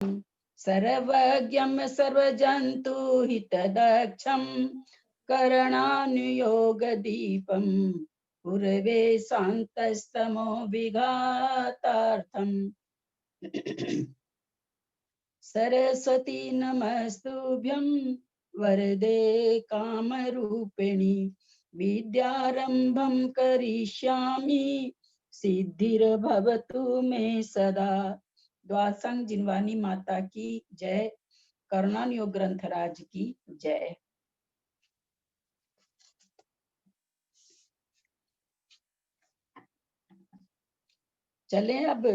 सर्वज्ञं सर्वजन्तु हितदक्षं करणानुयोगदीपं पूर्वे शान्तस्तमो विघातार्थम् सरस्वती नमस्तुभ्यं वरदे कामरूपिणि विद्यारंभं करिष्यामि सिद्धिर्भवतु मे सदा। द्वासंग जिनवानी माता की जय, करुणानियोग ग्रंथराज की जय। चलें अब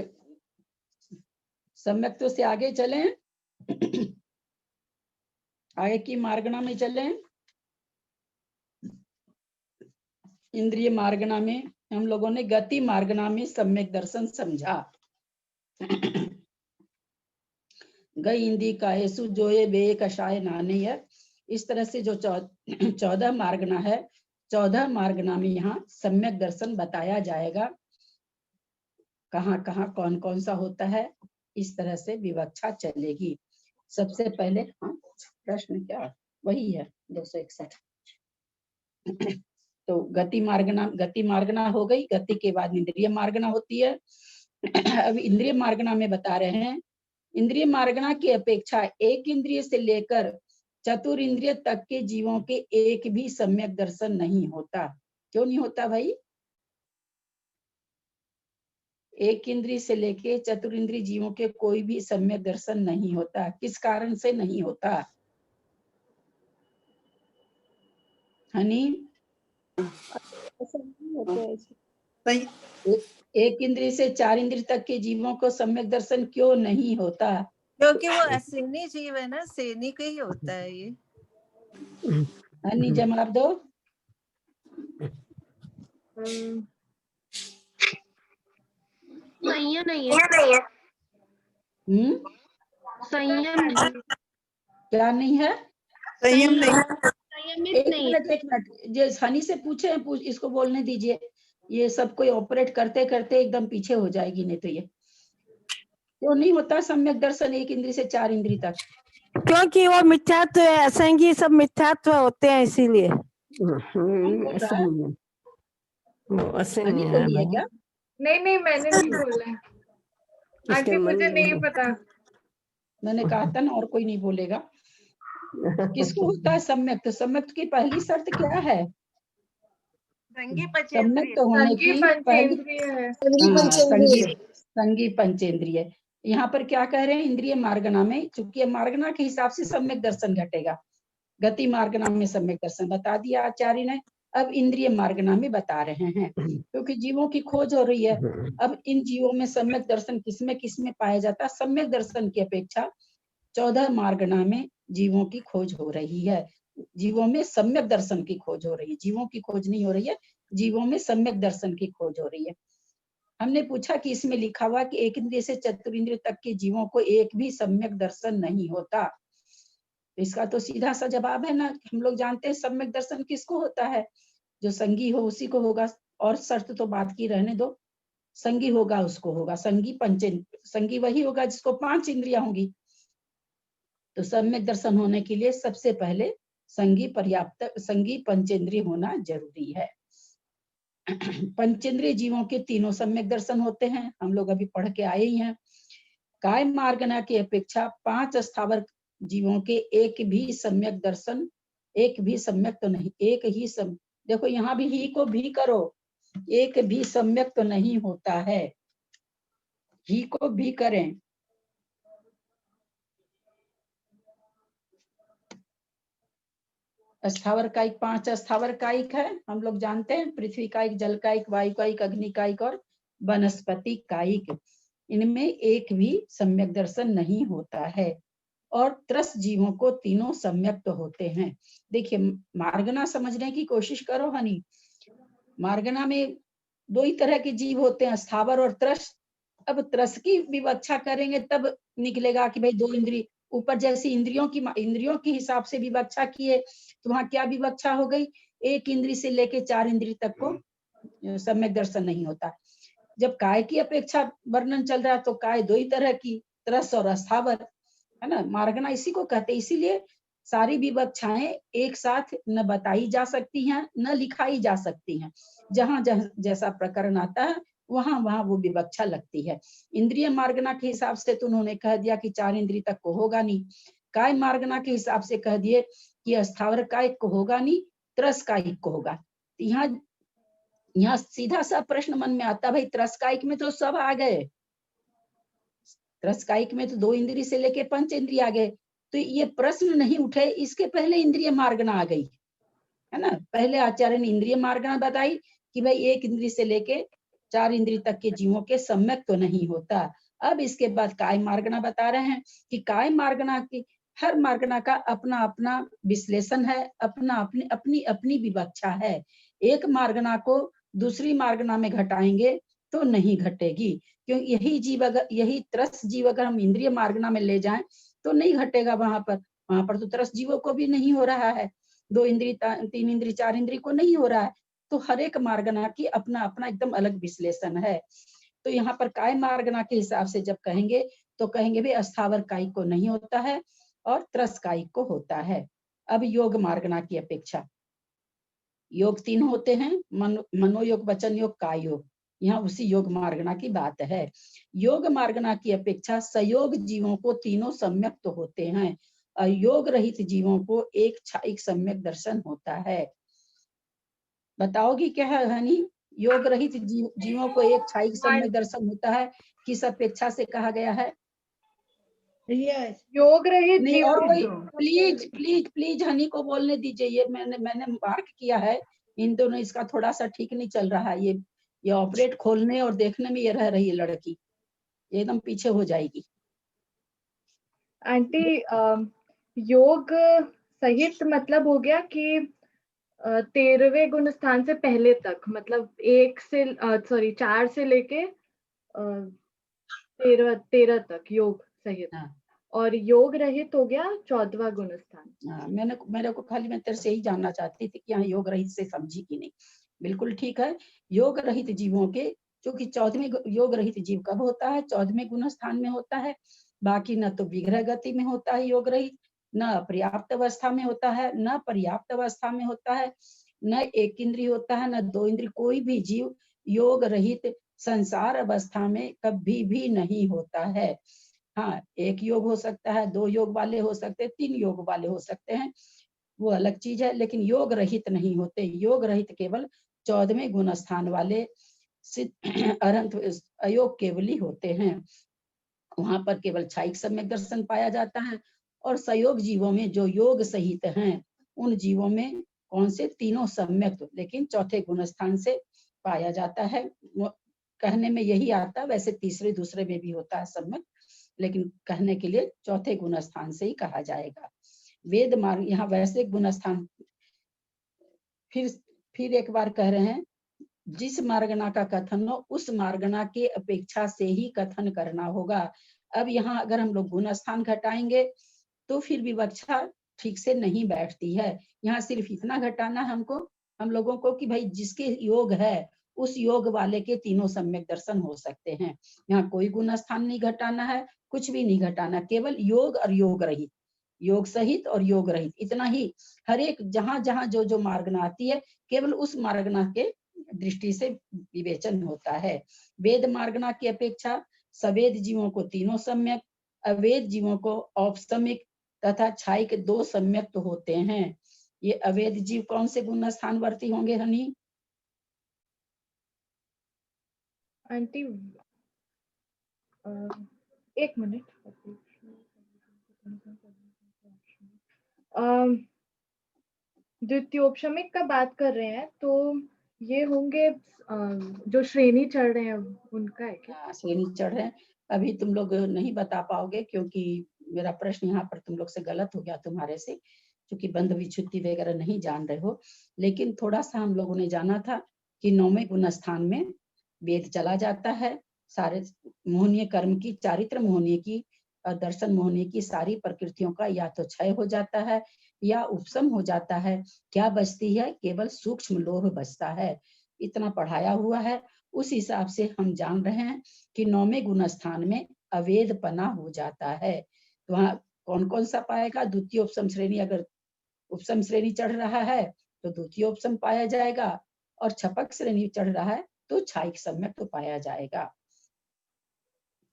सम्यक्तों से आगे चलें, आगे की मार्गणा में चलें। इंद्रिय मार्गणा में हम लोगों ने गति मार्गणा में सम्यक दर्शन समझा। गई इंद्री कायसु जोये वे कषाय नानेय, इस तरह से जो 14 मार्गणा है, 14 मार्गणा में यहाँ सम्यक दर्शन बताया जाएगा। कहाँ कहाँ कौन कौन सा होता है, इस तरह से विवक्षा चलेगी। सबसे पहले प्रश्न क्या वही है 261। तो गति मार्गणा हो गई। गति के बाद इंद्रिय मार्गणा होती है। अब इंद्रिय मार्गणा में बता रहे हैं, इंद्रिय मार्गणा की अपेक्षा एक इंद्रिय से लेकर चतुर इंद्रिय तक के जीवों के एक भी सम्यक दर्शन नहीं होता। क्यों नहीं होता भाई? एक इंद्रिय से लेके चतुर इंद्रिय जीवों के कोई भी सम्यक दर्शन नहीं होता। किस कारण से नहीं होता हनी? एक इंद्रिय से 4 इंद्रिय तक के जीवों को सम्यक दर्शन क्यों नहीं होता? क्योंकि वो असीनी जीव है ना, सेनी का ही होता है ये। हनी जवाब दो। संयम नहीं है। संयम क्या नहीं है? संयम नहीं। एक मिनट जो हनी से पूछे इसको बोलने दीजिए। ये सब कोई ऑपरेट करते करते एकदम पीछे हो जाएगी, नहीं तो ये क्यों नहीं होता सम्यक दर्शन एक इंद्रिय से 4 इंद्रिय तक? क्योंकि वो मिथ्यात्व है, असंगी सब मिथ्यात्व होते हैं, इसीलिए। हनी बोली है क्या? नहीं मैंने नहीं बोला। आंटी मुझे नहीं पता। मैंने कहा था ना और कोई नहीं बोलेगा। किसको होता है सम्यक? तो सम्यक की पहली शर्त क्या है? सम्यक होने की संगी पंचेंद्रिय। यहाँ पर क्या कह रहे हैं? इंद्रिय मार्गणा में, चूंकि मार्गणा के हिसाब से सम्यक दर्शन घटेगा। गति मार्गणा में सम्यक दर्शन बता दिया आचार्य ने। अब इंद्रिय मार्गणा में बता रहे हैं, क्योंकि जीवों की खोज हो रही है। अब इन जीवों में सम्यक दर्शन किसमें पाया जाता है? सम्यक दर्शन की अपेक्षा 14 मार्गणा में जीवों की खोज हो रही है। जीवों में सम्यक दर्शन की खोज हो रही है। जीवों की खोज नहीं हो रही है, जीवों में सम्यक दर्शन की खोज हो रही है। हमने पूछा कि इसमें लिखा हुआ कि एक इंद्रिय से चतुर इंद्रिय तक के जीवों को एक भी सम्यक दर्शन नहीं होता। इसका तो सीधा सा जवाब है ना, हम लोग जानते हैं सम्यक दर्शन किसको होता है? जो संगी हो उसी को होगा। और शर्त तो बात की रहने दो, संगी होगा उसको होगा। संगी वही होगा जिसको 5 इंद्रियां होंगी। तो सम्यक दर्शन होने के लिए सबसे पहले संगी पंचेंद्रिय होना जरूरी है। पंचेंद्रिय जीवों के तीनों सम्यक दर्शन होते हैं, हम लोग अभी पढ़ के आए ही हैं। काय मार्गणा की अपेक्षा 5 स्थावर जीवों के एक भी सम्यक दर्शन, एक भी सम्यक तो नहीं, एक ही देखो यहाँ भी ही को भी करो, एक भी सम्यक तो नहीं होता है। ही को भी करें। स्थावर कायिक 5 स्थावर कायिक है, हम लोग जानते हैं। पृथ्वी कायिक, जल कायिक, वायु कायिक, अग्नि कायिक और वनस्पति कायिक। इनमें एक भी सम्यक दर्शन नहीं होता है। और त्रस जीवों को तीनों सम्यक तो होते हैं। देखिए मार्गणा समझने की कोशिश करो हनी। मार्गणा में 2 ही तरह के जीव होते हैं, स्थावर और त्रस। अब त्रस की विवक्षा करेंगे तब निकलेगा कि भाई 2 इंद्रिय ऊपर जैसी इंद्रियों के हिसाब से विवक्षा किए, तो वहां क्या विवक्षा हो गई? एक इंद्रिय से लेके 4 इंद्रिय तक को सम्यक दर्शन नहीं होता। जब काय की अपेक्षा वर्णन चल रहा है तो काय 2 ही तरह की, त्रस और अस्थावर, है ना। मार्गना इसी को कहते हैं। इसीलिए सारी विवक्षाएं एक साथ न बताई जा सकती हैं न लिखाई जा सकती हैं। जहां जैसा प्रकरण आता है वहां वहां वो विवक्षा लगती है। इंद्रिय मार्गना के हिसाब से तो उन्होंने कह दिया कि 4 इंद्रिय तक को होगा नहीं। काय मार्गना के हिसाब से कह दिए कि अस्थावर कायिक को होगा नहीं, त्रस कायिक को होगा। यहाँ सीधा सा प्रश्न मन में आता, भाई त्रस कायिक में तो सब आ गए, त्रस कायिक में तो 2 इंद्रिय से लेके 5 इंद्रिय आ गए, तो ये प्रश्न नहीं उठे। इसके पहले इंद्रिय मार्गना आ गई, है ना। पहले आचार्य ने इंद्रिय मार्गना बताई कि भाई 1 इंद्रिय से लेके 4 इंद्रिय तक के जीवों के सम्यक तो नहीं होता। अब इसके बाद काय मार्गना बता रहे हैं कि काय मार्गना की हर मार्गना का अपना अपना विश्लेषण है, अपना अपनी अपनी विवक्षा है। एक मार्गना को दूसरी मार्गना में घटाएंगे तो नहीं घटेगी, क्योंकि यही त्रस जीव अगर हम इंद्रिय मार्गना में ले जाएं तो नहीं घटेगा। वहां पर तो त्रस जीवों को भी नहीं हो रहा है, 2 इंद्रिय 3 इंद्रिय 4 इंद्रिय को नहीं हो रहा है। तो हर एक मार्गना की अपना अपना एकदम अलग विश्लेषण है। तो यहाँ पर काय मार्गना के हिसाब से जब कहेंगे तो कहेंगे भी अस्थावर कायिक को नहीं होता है और त्रस कायिक को होता है। अब योग मार्गना की अपेक्षा, योग 3 होते हैं, मनोयोग, वचन योग, काय योग। यहाँ उसी योग मार्गना की बात है। योग मार्गना की अपेक्षा सयोग जीवों को तीनों सम्यक तो होते हैं, और योग रहित जीवों को एक छायिक सम्यक दर्शन होता है। बताओगी क्या है हनी? योग रहित जीवों को एक छायिक सम्यक दर्शन होता है, किस अपेक्षा से कहा गया है? योग रहित नहीं, और कोई जीवों को। प्लीज हनी को बोलने दीजिए। ये मैंने मार्क किया है, इन दोनों इसका थोड़ा सा ठीक नहीं चल रहा है। ये ऑपरेट खोलने और देखने में ये रह रही है लड़की, एकदम पीछे हो जाएगी। आंटी योग सहित मतलब हो गया कि 13वें गुण स्थान से पहले तक, मतलब 4 से लेके 13 तक योग सहित। हाँ। और योग रहित हो गया 14वां गुण स्थान। हाँ, मेरे को खाली मैं तेरे से ही जानना चाहती थी कि यहाँ योग रहित से समझी कि नहीं। बिल्कुल ठीक है। योग रहित जीवों के, क्योंकि 14वें योग रहित जीव कब होता है? 14वें गुण स्थान में होता है। बाकी न तो विग्रह गति में होता है योग रहित, न पर्याप्त अवस्था में होता है, न पर्याप्त अवस्था में होता है, न एक इंद्रिय होता है, न 2 इंद्रिय। कोई भी जीव योग रहित संसार अवस्था में कभी भी नहीं होता है। हाँ, 1 योग हो सकता है, 2 योग वाले हो सकते हैं, 3 योग वाले हो सकते हैं, वो अलग चीज है, लेकिन योग रहित नहीं होते। योग रहित केवल 14वें गुण स्थान वाले अरंत अयोग केवली होते हैं। वहां पर केवल छायिक सम्यक दर्शन पाया जाता है। और सयोग जीवों में जो योग सहित हैं, उन जीवों में कौन से? तीनों सम्यक, लेकिन चौथे गुण स्थान से पाया जाता है। वो कहने में यही आता है, वैसे तीसरे दूसरे में भी होता है सम्यक, लेकिन कहने के लिए चौथे गुण स्थान से ही कहा जाएगा। वेद मार्ग, यहाँ वैसे गुण स्थान फिर एक बार कह रहे हैं, जिस मार्गना का कथन हो उस मार्गना के अपेक्षा से ही कथन करना होगा। अब यहाँ अगर हम लोग गुण स्थान घटाएंगे तो फिर विवक्षा ठीक से नहीं बैठती है। यहाँ सिर्फ इतना घटाना हमको, हम लोगों को, कि भाई जिसके योग है उस योग वाले के तीनों सम्यक दर्शन हो सकते हैं। यहाँ कोई गुण स्थान नहीं घटाना है, कुछ भी नहीं घटाना, केवल योग और योग रहित, योग सहित और योग रहित, इतना ही। हर एक जहां जहां जो जो मार्गना आती है, केवल उस मार्गना के दृष्टि से विवेचन होता है। वेद मार्गना की अपेक्षा सवेद जीवों को तीनों सम्यक, अवेद जीवों को औपसमिक तथा छायिक 2 सम्यक तो होते हैं। ये अवेद जीव कौन से गुण स्थानवर्ती होंगे हनी? आंटी 1 मिनट, द्वितीयोपशमिक का बात कर रहे हैं तो ये होंगे जो श्रेणी चढ़ रहे हैं उनका है क्या? श्रेणी चढ़ रहे हैं। अभी तुम लोग नहीं बता पाओगे, क्योंकि मेरा प्रश्न यहाँ पर तुम लोग से गलत हो गया तुम्हारे से, क्योंकि बंध विच्छुत्ति वगैरह नहीं जान रहे हो। लेकिन थोड़ा सा हम लोगों ने जाना था कि 9वें गुण स्थान में वेद चला जाता है। सारे मोहनीय कर्म की, चारित्र मोहनीय की और दर्शन मोहनीय की सारी प्रकृतियों का या तो क्षय हो जाता है या उपशम हो जाता है। क्या बचती है? केवल सूक्ष्म लोभ बचता है। इतना पढ़ाया हुआ है, उस हिसाब से हम जान रहे हैं कि 9वें गुण स्थान में अवेदपना हो जाता है। तो वहाँ कौन कौन सा पाएगा? द्वितीय उपसम श्रेणी, अगर उपसम श्रेणी चढ़ रहा है तो द्वितीय उपसम पाया जाएगा, और छपक श्रेणी चढ़ रहा है तो छायिक सम्यक तो पाया जाएगा।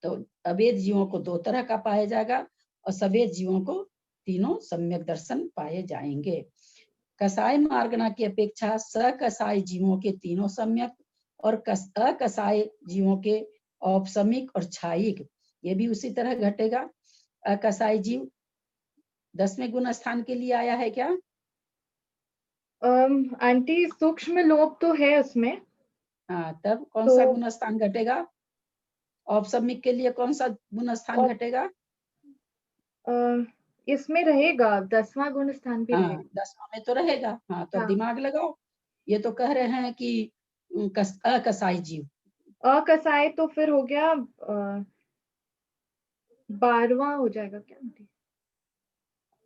तो अवेद जीवों को दो तरह का पाया जाएगा, और सवेद जीवों को तीनों सम्यक दर्शन पाए जाएंगे। कसाय मार्गना की अपेक्षा सकसाय जीवों के तीनों सम्यक और अकसाय जीवों के औपसमिक और छायिक, ये भी उसी तरह घटेगा। अकसाय जीव 10वें गुण स्थान के लिए आया है क्या? आंटी सूक्ष्म लोभ तो है उसमें। हाँ, तब कौन तो सा गुण स्थान घटेगा? औपसमिक के लिए कौन सा गुण स्थान घटेगा? इसमें रहेगा 10वां गुण स्थान भी हाँ, रहेगा। 10वां में तो रहेगा। हाँ, तो हाँ। दिमाग लगाओ। ये तो कह रहे हैं कि अकसाई जीव। अकसाय तो फिर हो गया 12वां हो जाएगा क्या आंटी?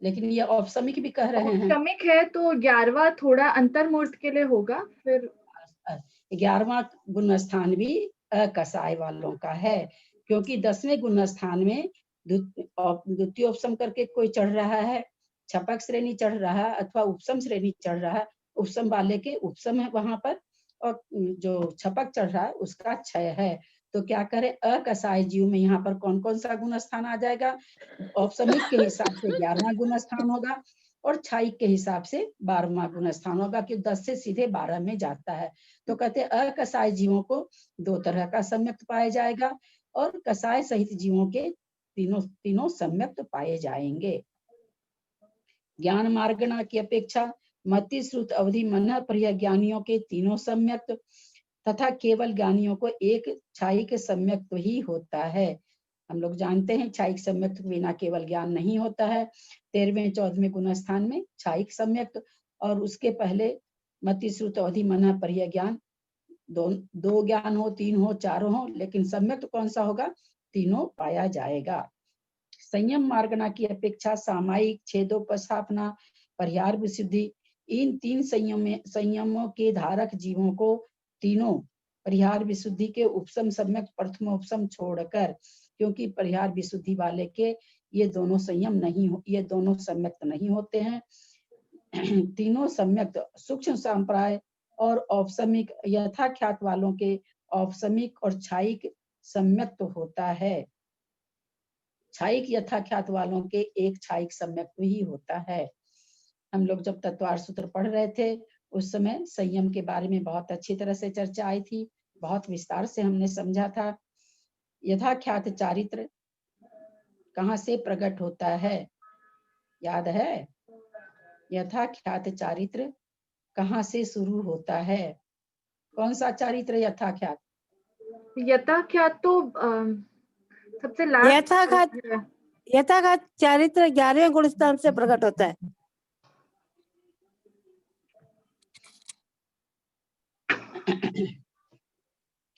लेकिन ये औपसमिक भी कह रहे हैं। औपसमिक है तो 11वां थोड़ा अंतर्मूर्त के लिए होगा। फिर 11वां गुण स्थान भी अकसाय वालों का है, क्योंकि 10वें गुण स्थान में द्वितीय उपसम करके कोई चढ़ रहा है, छपक श्रेणी चढ़ रहा है अथवा उपसम श्रेणी चढ़ रहा है, उपसम वाले के उपसम है वहां पर, और जो छपक चढ़ रहा है उसका क्षय है। तो क्या करे? अकसाय जीव में यहाँ पर कौन कौन सा गुण स्थान आ जाएगा? औपसमिक के हिसाब से 11वां गुण स्थान होगा, और छायिक के हिसाब से 12वां गुण स्थान होगा, क्योंकि 10 से सीधे 12 में जाता है। तो कहते हैं अकसाय जीवों को दो तरह का सम्यक्त पाया जाएगा, और कसाय सहित जीवों के तीनों सम्यक्त पाए जाएंगे। ज्ञान मार्गणा की अपेक्षा मति श्रुत अवधि मन प्रिय ज्ञानियों के तीनों सम्यक्त तथा केवल ज्ञानियों को एक छायिक सम्यक्त ही होता है। हम लोग जानते हैं छायिक सम्यक्त के बिना केवल ज्ञान नहीं होता है। 13वें 14वें गुण स्थान में छायिक सम्यक्त, और उसके पहले मति श्रुत अवधि मन प्रिय ज्ञान, दो ज्ञान हो, 3 हो, 4 हो, लेकिन सम्यक्त कौन सा होगा? तीनों पाया जाएगा। संयम मार्गना की अपेक्षा सामायिक, छेदोपस्थापना, परिहार विशुद्धि, इन 3 संयमों के धारक जीवों को तीनों परिहार विशुद्धि के उपसम सम्यक प्रथम उपसम छोड़कर, क्योंकि परिहार विशुद्धि वाले के ये दोनों संयम नहीं, ये दोनों सम्यक्त नहीं होते हैं। तीनों सम्यक्त सूक्ष्म संप्राय और औपसमिक यथाख्यात वालों के औपसमिक और छायिक सम्यक्त होता है। छायिक यथाख्यात वालों के एक छायिक सम्यक्त ही होता है। हम लोग जब तत्वार सूत्र पढ़ रहे थे उस समय संयम के बारे में बहुत अच्छी तरह से चर्चा आई थी, बहुत विस्तार से हमने समझा था। यथाख्यात चारित्र कहाँ से प्रकट होता है? याद है? यथाख्यात चारित्र कहाँ से शुरू होता है? कौन सा चारित्र यथाख्यात? यथाख्यात तो सबसे लास्ट यथाख्यात चारित्र 11वें गुण स्थान से प्रकट होता है।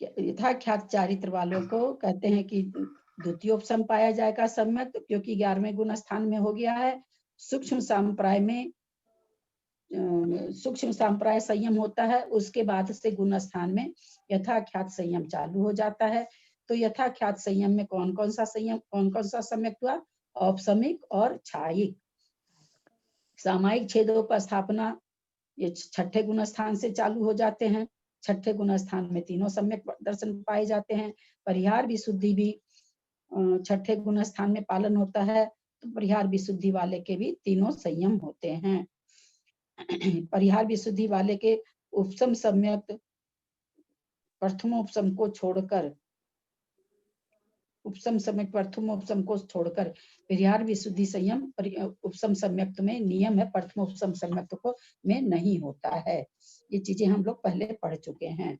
यथाख्यात चारित्र वालों को कहते हैं कि द्वितीयोपसम पाया जाएगा सम्यक, क्योंकि 11वें गुण स्थान में हो गया है। सूक्ष्म संप्राय में सूक्ष्म संप्राय संयम होता है, उसके बाद से गुण स्थान में यथाख्यात संयम चालू हो जाता है। तो यथाख्यात संयम में कौन कौन सा सम्यक हुआ? औपसमिक और छायिक। सामायिक छेदोपस्थापना ये 6ठे गुण स्थान से चालू हो जाते हैं। 6ठे गुण स्थान में तीनों सम्यक दर्शन पाए जाते हैं। परिहार विशुद्धि भी 6ठे गुण स्थान में पालन होता है, तो परिहार विशुद्धि वाले के भी तीनों संयम होते हैं। परिहार विशुद्धि वाले के उपसम सम्यक प्रथमोपसम को छोड़कर, उपसम सम्यक प्रथमोपसम को छोड़कर परिहार विशुद्धि संयम उपसम सम्यक्त में नियम है, प्रथमोपसम सम्यक्त को में नहीं होता है। ये चीजें हम लोग पहले पढ़ चुके हैं।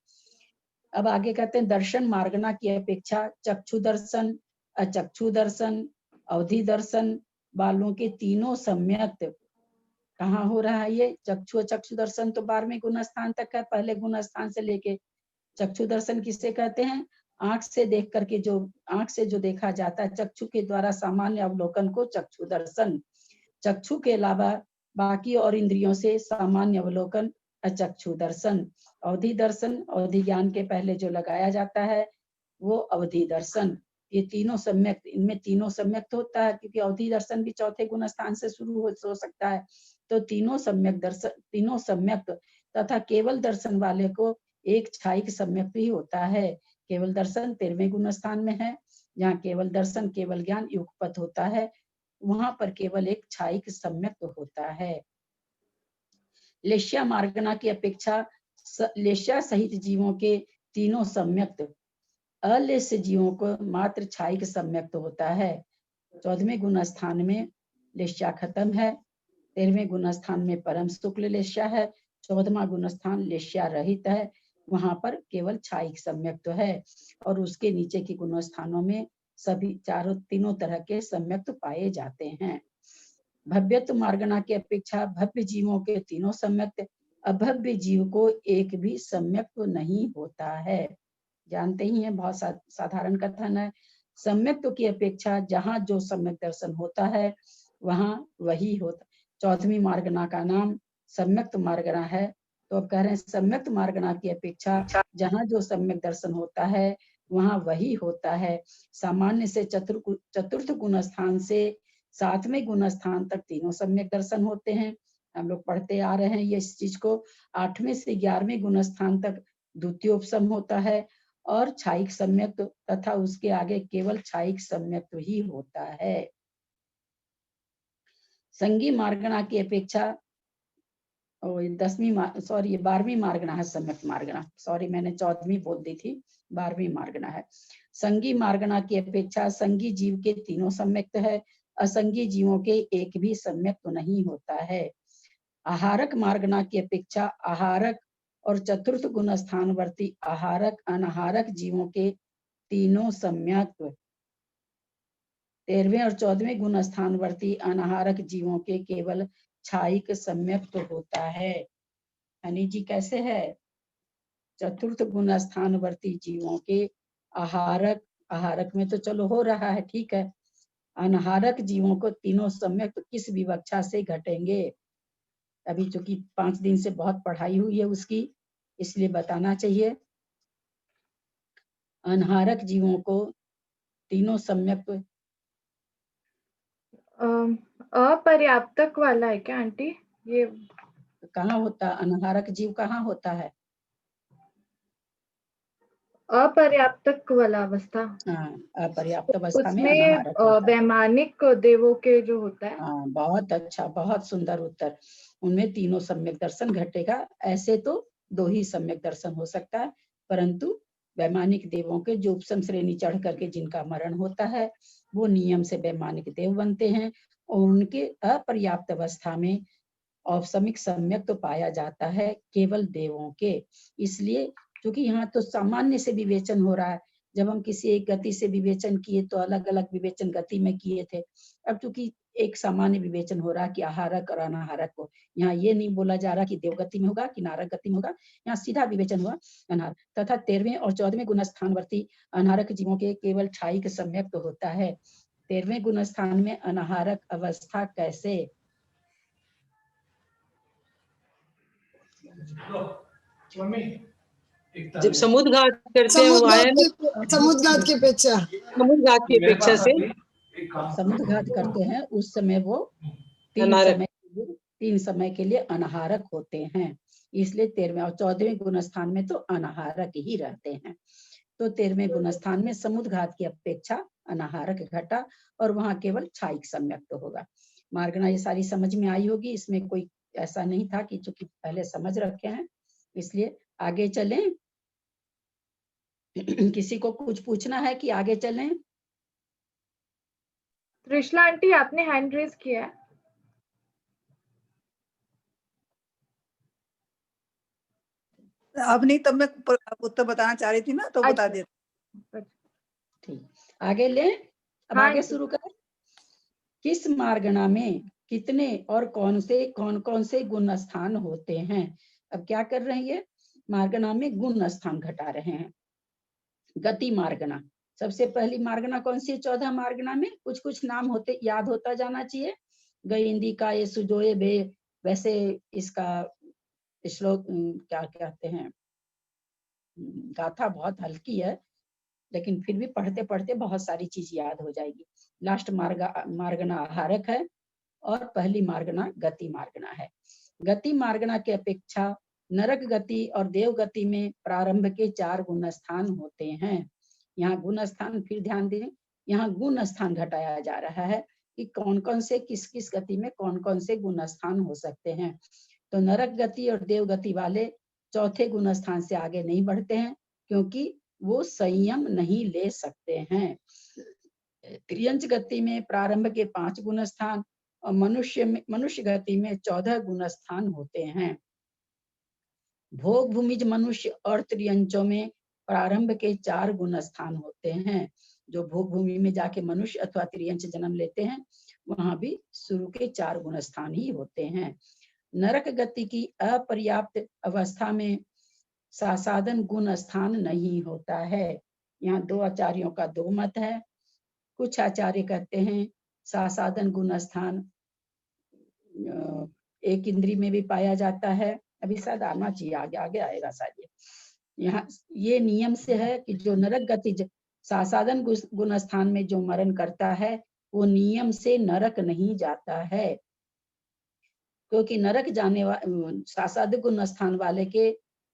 अब आगे कहते हैं दर्शन मार्गना की अपेक्षा चक्षु दर्शन, अचक्षु दर्शन, अवधि दर्शन वालों के तीनों सम्यक्त कहाँ हो रहा है? ये चक्षु दर्शन तो 12वें गुण स्थान तक है। पहले गुण स्थान से लेके चक्षु दर्शन किसे कहते हैं? आंख से देख करके, जो आंख से जो देखा जाता है, चक्षु के द्वारा सामान्य अवलोकन को चक्षु दर्शन। चक्षु के अलावा बाकी और इंद्रियों से सामान्य अवलोकन अचक्षु दर्शन। अवधि दर्शन, अवधि ज्ञान के पहले जो लगाया जाता है वो अवधि दर्शन। ये तीनों सम्यक्त, इनमें तीनों सम्यक्त होता है, क्योंकि अवधि दर्शन भी चौथे गुण स्थान से शुरू हो सकता है। तो तीनों सम्यक्त तथा केवल दर्शन वाले को एक छायिक सम्यक्त ही होता है। केवल दर्शन 13वें गुण स्थान में है। जहाँ केवल दर्शन केवल ज्ञान युगपत होता है, वहां पर केवल एक छायिक सम्यक्त होता है। लेश्या मार्गना की अपेक्षा लेश्या सहित जीवों के तीनों सम्यक्त अलेश्य जीवों को मात्र छायिक सम्यक्त होता है। 14वें गुण स्थान में लेश्या खत्म है। 13वें गुण स्थान में परम शुक्ल लेश्या है। 14वां गुण स्थान लेश्या रहित है, वहां पर केवल छायिक सम्यक्त है। और उसके नीचे के गुण स्थानों में सभी तीनों तरह के सम्यक्त पाए जाते हैं। भव्यत्व मार्गना की अपेक्षा भव्य जीवों के तीनों सम्यक्त अभव्य जीव को एक भी सम्यक्त नहीं होता है। जानते ही हैं, बहुत साधारण कथन है। सम्यक्त की अपेक्षा जहाँ जो सम्यक दर्शन होता है वहाँ वही होता। 14वीं मार्गना का नाम सम्यक्त मार्गना है। तो अब कह रहे हैं सम्यक्त मार्गना की अपेक्षा जहाँ जो सम्यक दर्शन होता है वहाँ वही होता है। सामान्य से चतुर्थ गुण स्थान से 7वें गुण स्थान तक तीनों सम्यक दर्शन होते हैं। हम लोग पढ़ते आ रहे हैं ये इस चीज को। 8वें से 11वें गुण स्थान तक द्वितीयोपसम होता है और छायिक सम्यक्त तथा उसके आगे केवल छायिक सम्यक्त ही होता है। संगी मार्गना की अपेक्षा 12वीं मार्गना है सम्यक्त मार्गना। सॉरी, मैंने 14वीं बोल दी थी, 12वीं मार्गना है। संगी मार्गना की अपेक्षा संगी जीव के तीनों सम्यक्त है। असंगी जीवों के एक भी सम्यक्त नहीं होता है। आहारक मार्गना की अपेक्षा आहारक और चतुर्थ गुण स्थानवर्ती आहारक अनाहारक जीवों के तीनों सम्यक्त 13वें और 14वें गुण स्थानवर्ती अनाहारक जीवों के केवल छायिक सम्यक्त होता है। हनी जी कैसे है? चतुर्थ गुण स्थानवर्ती जीवों के आहारक में तो चलो हो रहा है, ठीक है। अनाहारक जीवों को तीनों सम्यक्त किस विवक्षा से घटेंगे? अभी चूंकि 5 दिन से बहुत पढ़ाई हुई है उसकी, इसलिए बताना चाहिए। अनाहारक जीवों को तीनों सम्यक्त अपर्याप्तक वाला है क्या आंटी? ये कहाँ होता? अनाहारक जीव कहाँ होता है? अपर्याप्तक वाला अवस्था, हाँ, अपर्याप्त अवस्था में उसमें अनाहारक होता है। वैमानिक देवों के जो होता है। हाँ, बहुत अच्छा, बहुत सुंदर उत्तर। उनमें तीनों सम्यक दर्शन घटेगा। ऐसे तो 2 ही सम्यक दर्शन हो सकता है, परंतु वैमानिक देवों के जो उपसम श्रेणी चढ़ करके जिनका मरण होता है वो नियम से वैमानिक देव बनते हैं और उनके अपर्याप्त अवस्था में औपसमिक सम्यक तो पाया जाता है केवल देवों के। इसलिए क्योंकि यहाँ तो सामान्य से विवेचन हो रहा है। जब हम किसी एक गति से विवेचन किए तो अलग अलग विवेचन गति में किए थे। अब चूंकि एक सामान्य विवेचन हो रहा है कि आहारक और अनाहारक को, यहाँ ये नहीं बोला जा रहा कि देवगति में होगा कि नारक गति में होगा, यहाँ सीधा विवेचन हुआ अनाहार तथा 13वें और 14वें गुण स्थानवर्ती अनाहारक जीवों के केवल छायिक सम्यक्त होता है। 13वें गुण स्थान में अनाहारक अवस्था कैसे? जब समुद्र घाट करते हैं वो आया नहीं, समुद्र घाट की अपेक्षा समुद्र घाट की अपेक्षा से समुद्र घाट करते हैं उस समय वो अनाहारक। 3 समय के लिए अनाहारक होते हैं। इसलिए 13वें और 14वें गुण स्थान में तो अनाहारक ही रहते हैं। तो 13वें गुण स्थान में समुद्र घाट की अपेक्षा अनाहारक घटा और वहां केवल छायिक सम्यक्त होगा। मार्गना ये सारी समझ में आई होगी, इसमें कोई ऐसा नहीं था कि चूंकि पहले समझ रखे हैं इसलिए आगे चलें। किसी को कुछ पूछना है कि आगे चलें? त्रिशला आंटी आपने हैंड रेज किया है। अब नहीं, तब मैं उत्तर बताना चाह रही थी ना, तो बता अच्छा। देती। ठीक, आगे ले। अब हाँ आगे शुरू करें। किस मार्गना में कितने और कौन कौन से गुण स्थान होते हैं? अब क्या कर रहे हैं ये? मार्गना में गुण स्थान घटा रहे हैं। गति मार्गना, सबसे पहली मार्गना कौन सी है? 14 मार्गना में कुछ नाम होते, याद होता जाना चाहिए। गईंदी का ये सुजोए बे, वैसे इसका श्लोक क्या कहते हैं, गाथा बहुत हल्की है, लेकिन फिर भी पढ़ते पढ़ते बहुत सारी चीज याद हो जाएगी। लास्ट मार्गना आहारक है और पहली मार्गना गति मार्गना है। गति मार्गना की अपेक्षा नरक गति और देव गति में प्रारंभ के 4 गुण स्थान होते हैं। यहाँ गुण स्थान फिर ध्यान दें, यहाँ गुण स्थान घटाया जा रहा है कि कौन कौन से किस किस गति में कौन कौन से गुण स्थान हो सकते हैं। तो नरक गति और देव गति वाले चौथे गुण स्थान से आगे नहीं बढ़ते हैं, क्योंकि वो संयम नहीं ले सकते हैं। त्रियंच गति में प्रारंभ के 5 गुण स्थान और मनुष्य गति में 14 गुण स्थान होते हैं। भोग भूमिज मनुष्य और त्रियंचों में प्रारंभ के 4 गुण स्थान होते हैं। जो भोग भूमि में जाके मनुष्य अथवा त्रियंच जन्म लेते हैं, वहां भी शुरू के 4 गुण स्थान ही होते हैं। नरक गति की अपर्याप्त अवस्था में सासाधन गुण स्थान नहीं होता है। यहाँ 2 आचार्यों का 2 मत है। कुछ आचार्य कहते हैं सासाधन गुण स्थान एक इंद्री में भी पाया जाता है। अभी शायद आना चाहिए, आगे आएगा शायद। यहाँ ये नियम से है कि जो नरक गति सासाधन गुण स्थान में जो मरण करता है, वो नियम से नरक नहीं जाता है, क्योंकि नरक जाने सासाधन गुण स्थान वाले के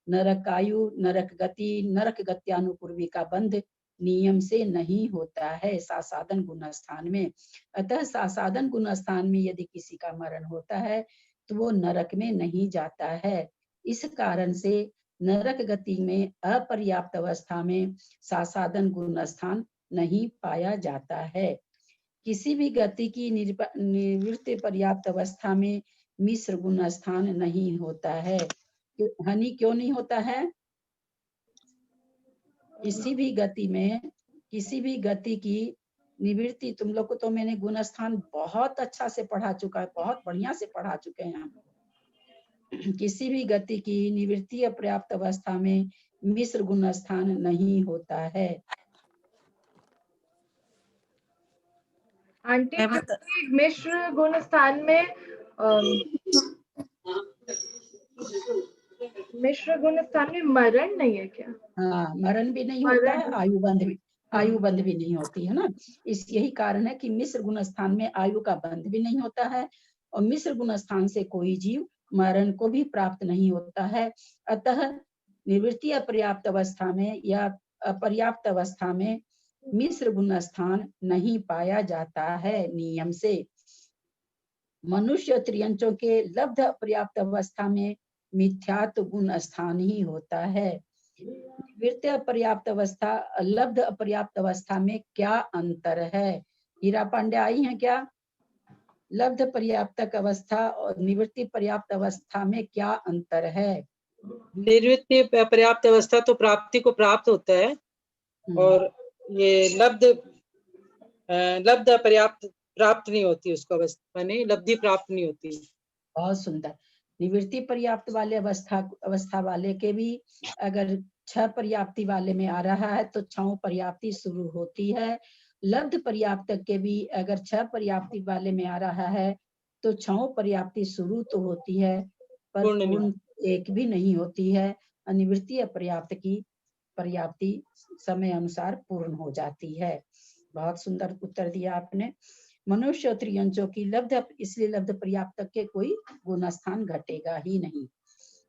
नरक आयु, नरक गति, नरक गत्यानुपूर्वी का बंध नियम से नहीं होता है सासाधन गुण स्थान में। अतः सासाधन गुण स्थान में यदि किसी का मरण होता है तो वो नरक में नहीं जाता है। इस कारण से नरक गति में अपर्याप्त अवस्था में सासाधन गुण स्थान नहीं पाया जाता है। किसी भी गति की निवृत्ति पर्याप्त अवस्था में मिश्र गुण स्थान नहीं होता है। हानि क्यों नहीं होता है? किसी भी गति की निवृत्ति, तुम लोग को तो मैंने गुण स्थान बहुत अच्छा से पढ़ा चुका है, बहुत बढ़िया से पढ़ा चुके हैं हम। किसी भी गति की निवृत्ति अपर्याप्त अवस्था में मिश्र गुण स्थान नहीं होता है। आंटी, मिश्र गुण स्थान में मिश्र गुण स्थान में मरण नहीं है क्या? हाँ, मरण भी नहीं होता है, आयु बंध भी नहीं होती है ना। यही कारण है कि मिश्र गुण स्थान में आयु का बंध भी नहीं होता है और मिश्र गुण स्थान से कोई जीव मरण को भी प्राप्त नहीं होता है। अतः निवृत्ति अपर्याप्त अवस्था में या अपर्याप्त अवस्था में मिश्र गुण स्थान नहीं पाया जाता है नियम से। मनुष्य त्रियंचों के लब्ध अपर्याप्त अवस्था में मिथ्यात्व गुण स्थान ही होता है। निवृत्ति अपर्याप्त अवस्था, लब्ध अपर्याप्त अवस्था में क्या अंतर है? हीरा पांडे आई हैं क्या? लब्ध पर्याप्तक अवस्था और निवृत्ति पर्याप्त अवस्था में क्या अंतर है? निवृत्ति पर्याप्त अवस्था तो प्राप्ति को प्राप्त होता है, और ये लब्ध पर्याप्त प्राप्त नहीं होती, उसको अवस्था माने लब्धि प्राप्त नहीं होती। बहुत सुंदर। निवृत्ति पर्याप्त वाले अवस्था वाले के भी अगर 6 पर्याप्ति वाले में आ रहा है तो 6 पर्याप्ति शुरू होती है। लब्ध पर्याप्त के भी अगर 6 पर्याप्ति वाले में आ रहा है तो 6 पर्याप्ति शुरू तो होती है, पर पूर्ण एक भी नहीं होती है। निवृत्ति अपर्याप्त की पर्याप्ति समय अनुसार पूर्ण हो जाती है। बहुत सुंदर उत्तर दिया आपने। मनुष्य और त्रियंचों की लब्ध, इसलिए लब्ध पर्याप्त के कोई गुण स्थान घटेगा ही नहीं।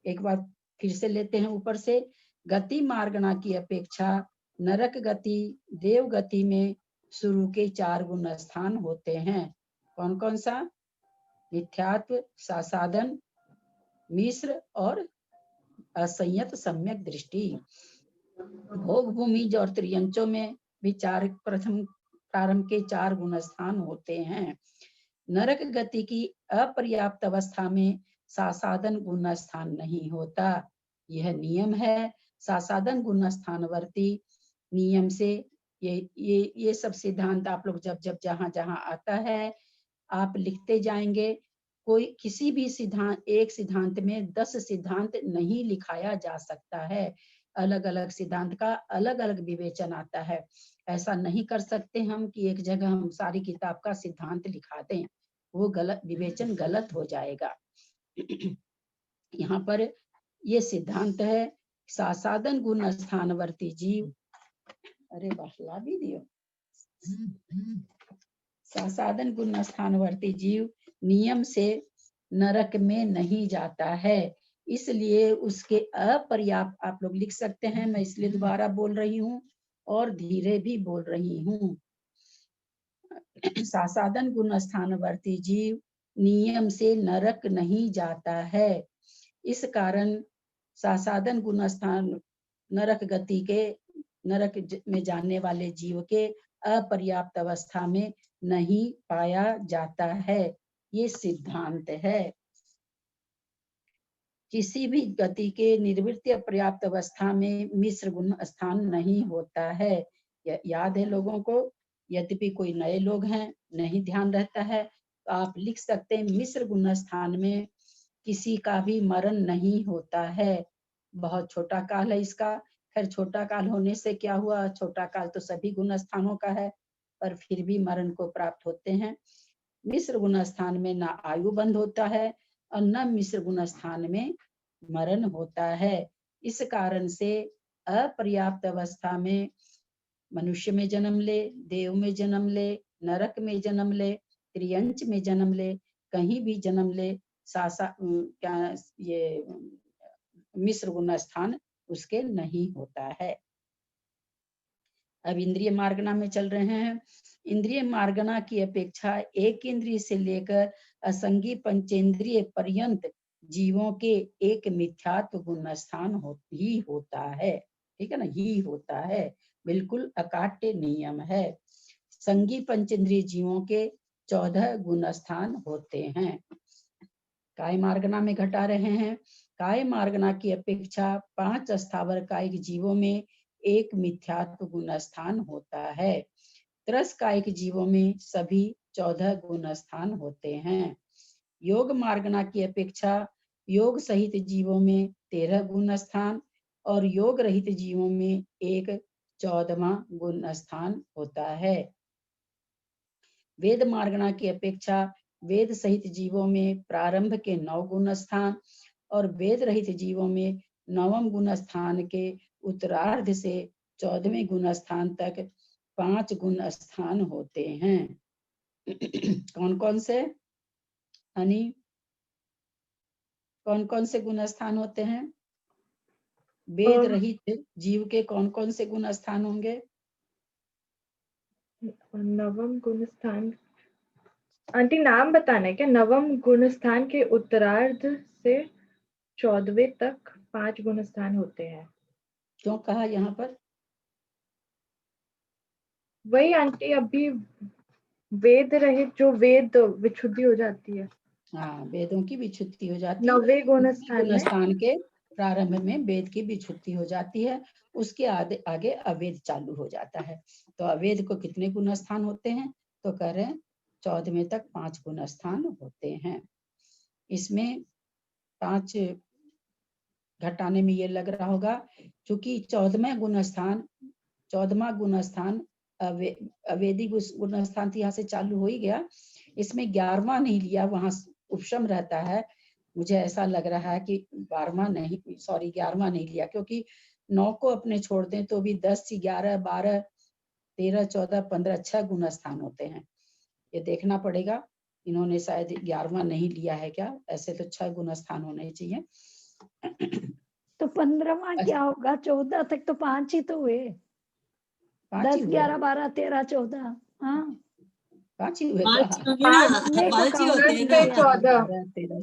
एक बार फिर से लेते हैं ऊपर से। गति मार्गना की अपेक्षा नरक गति, देव गति में शुरू के 4 गुण स्थान होते हैं। कौन कौन सा? मिथ्यात्व, सासाधन, मिश्र और असंयत सम्यक दृष्टि। भोग भूमिज और त्रियंचों में भी प्रारंभ के 4 गुण स्थान होते हैं। नरक गति की अपर्याप्त अवस्था में सासाधन गुण स्थान नहीं होता, यह नियम है। सासाधन गुण स्थानवर्ती नियम से ये सब सिद्धांत आप लोग जब जहां आता है आप लिखते जाएंगे। कोई किसी भी सिद्धांत, एक सिद्धांत में 10 सिद्धांत नहीं लिखाया जा सकता है। अलग अलग सिद्धांत का अलग अलग विवेचन आता है। ऐसा नहीं कर सकते हम कि एक जगह हम सारी किताब का सिद्धांत लिखा दें, वो गलत विवेचन गलत हो जाएगा। यहाँ पर ये सिद्धांत है, सासाधन गुण स्थानवर्ती जीव अरे बहला भी दियो। सासाधन गुण स्थानवर्ती जीव नियम से नरक में नहीं जाता है, इसलिए उसके अपर्याप्त, आप लोग लिख सकते हैं, मैं इसलिए दोबारा बोल रही हूँ और धीरे भी बोल रही हूँ। सासाधन गुण स्थानवर्ती जीव नियम से नरक नहीं जाता है, इस कारण सासाधन गुण स्थान नरक गति के, नरक में जाने वाले जीव के अपर्याप्त अवस्था में नहीं पाया जाता है। ये सिद्धांत है। किसी भी गति के निर्वृत्ति पर्याप्त अवस्था में मिश्र गुण स्थान नहीं होता है। याद है लोगों को? यद्यपि कोई नए लोग हैं, नहीं ध्यान रहता है, तो आप लिख सकते हैं मिश्र गुण स्थान में किसी का भी मरण नहीं होता है। बहुत छोटा काल है इसका। खैर छोटा काल होने से क्या हुआ, छोटा काल तो सभी गुण स्थानों का है, पर फिर भी मरण को प्राप्त होते हैं। मिश्र गुण स्थान में ना आयु बंद होता है और न मिश्र गुण स्थान में मरण होता है। इस कारण से अपर्याप्त अवस्था में मनुष्य में जन्म ले, देव में जन्म ले, नरक में जन्म ले, त्रियंच में जन्म ले, कहीं भी जन्म ले, क्या ये मिश्र गुण स्थान उसके नहीं होता है। अब इंद्रिय मार्गना में चल रहे हैं। इंद्रिय मार्गना की अपेक्षा एक इंद्रिय से लेकर असंगी पंचेंद्रिय पर्यंत जीवों के एक मिथ्यात्व गुण स्थान ही होता है। ठीक है ना, ही होता है, बिल्कुल अकाट्य नियम है। संगी पंचेंद्रिय जीवों के 14 गुण स्थान होते हैं। काय मार्गना में घटा रहे हैं। काय मार्गना की अपेक्षा 5 स्थावर कायिक जीवों में एक मिथ्यात्व गुण स्थान होता है। त्रस कायिक जीवों में सभी 14 गुण स्थान होते हैं। योग मार्गना की अपेक्षा योग सहित जीवों में 13 गुण स्थान और योग रहित जीवों में एक 14वां गुण स्थान होता है। वेद मार्गना की अपेक्षा वेद सहित जीवों में प्रारंभ के 9 गुण स्थान और वेद रहित जीवों में 9वें गुण स्थान के उत्तरार्ध से 14वें गुण स्थान तक 5 गुण स्थान होते हैं। कौन कौन से हनी, कौन कौन से गुण स्थान होते हैं? वेद रहित जीव के कौन कौन से गुण स्थान होंगे? 9वां गुण स्थान, आंटी नाम बताना है क्या? 9वां गुण स्थान के उत्तरार्ध से 14वें तक 5 गुण स्थान होते हैं। क्यों कहा यहाँ पर? वही आंटी, अभी वेद रहित जो वेद विच्छुद्धि हो जाती है। हाँ, वेदों की विच्छुद्धि हो जाती है। 9वें गुण स्थान के प्रारंभ में वेद की विच्छुद्धि हो जाती है, उसके आगे अवेद चालू हो जाता है। तो अवेद को कितने गुण स्थान होते हैं? तो कह रहे हैं 14वें तक 5 गुण स्थान होते हैं। इसमें 5 घटाने में ये लग रहा होगा, क्योंकि 14वां गुण स्थान अवेदी गुण स्थान तो यहाँ से चालू हो ही गया, इसमें 11वां नहीं लिया, वहां उपशम रहता है। मुझे ऐसा लग रहा है कि 11वां नहीं लिया, क्योंकि 9 को अपने छोड़ दें तो भी 10, 11, 12, 13, 14, 15, 6 गुण स्थान होते हैं। ये देखना पड़ेगा, इन्होंने शायद 11वां नहीं लिया है क्या? ऐसे तो 6 गुण स्थान होने चाहिए। तो 15वां क्या होगा? 14 तक तो 5 ही तो हुए। 10, 11, 12, 13, 14, हाँ 5 ही हुए। 5 ही होते हैं ना।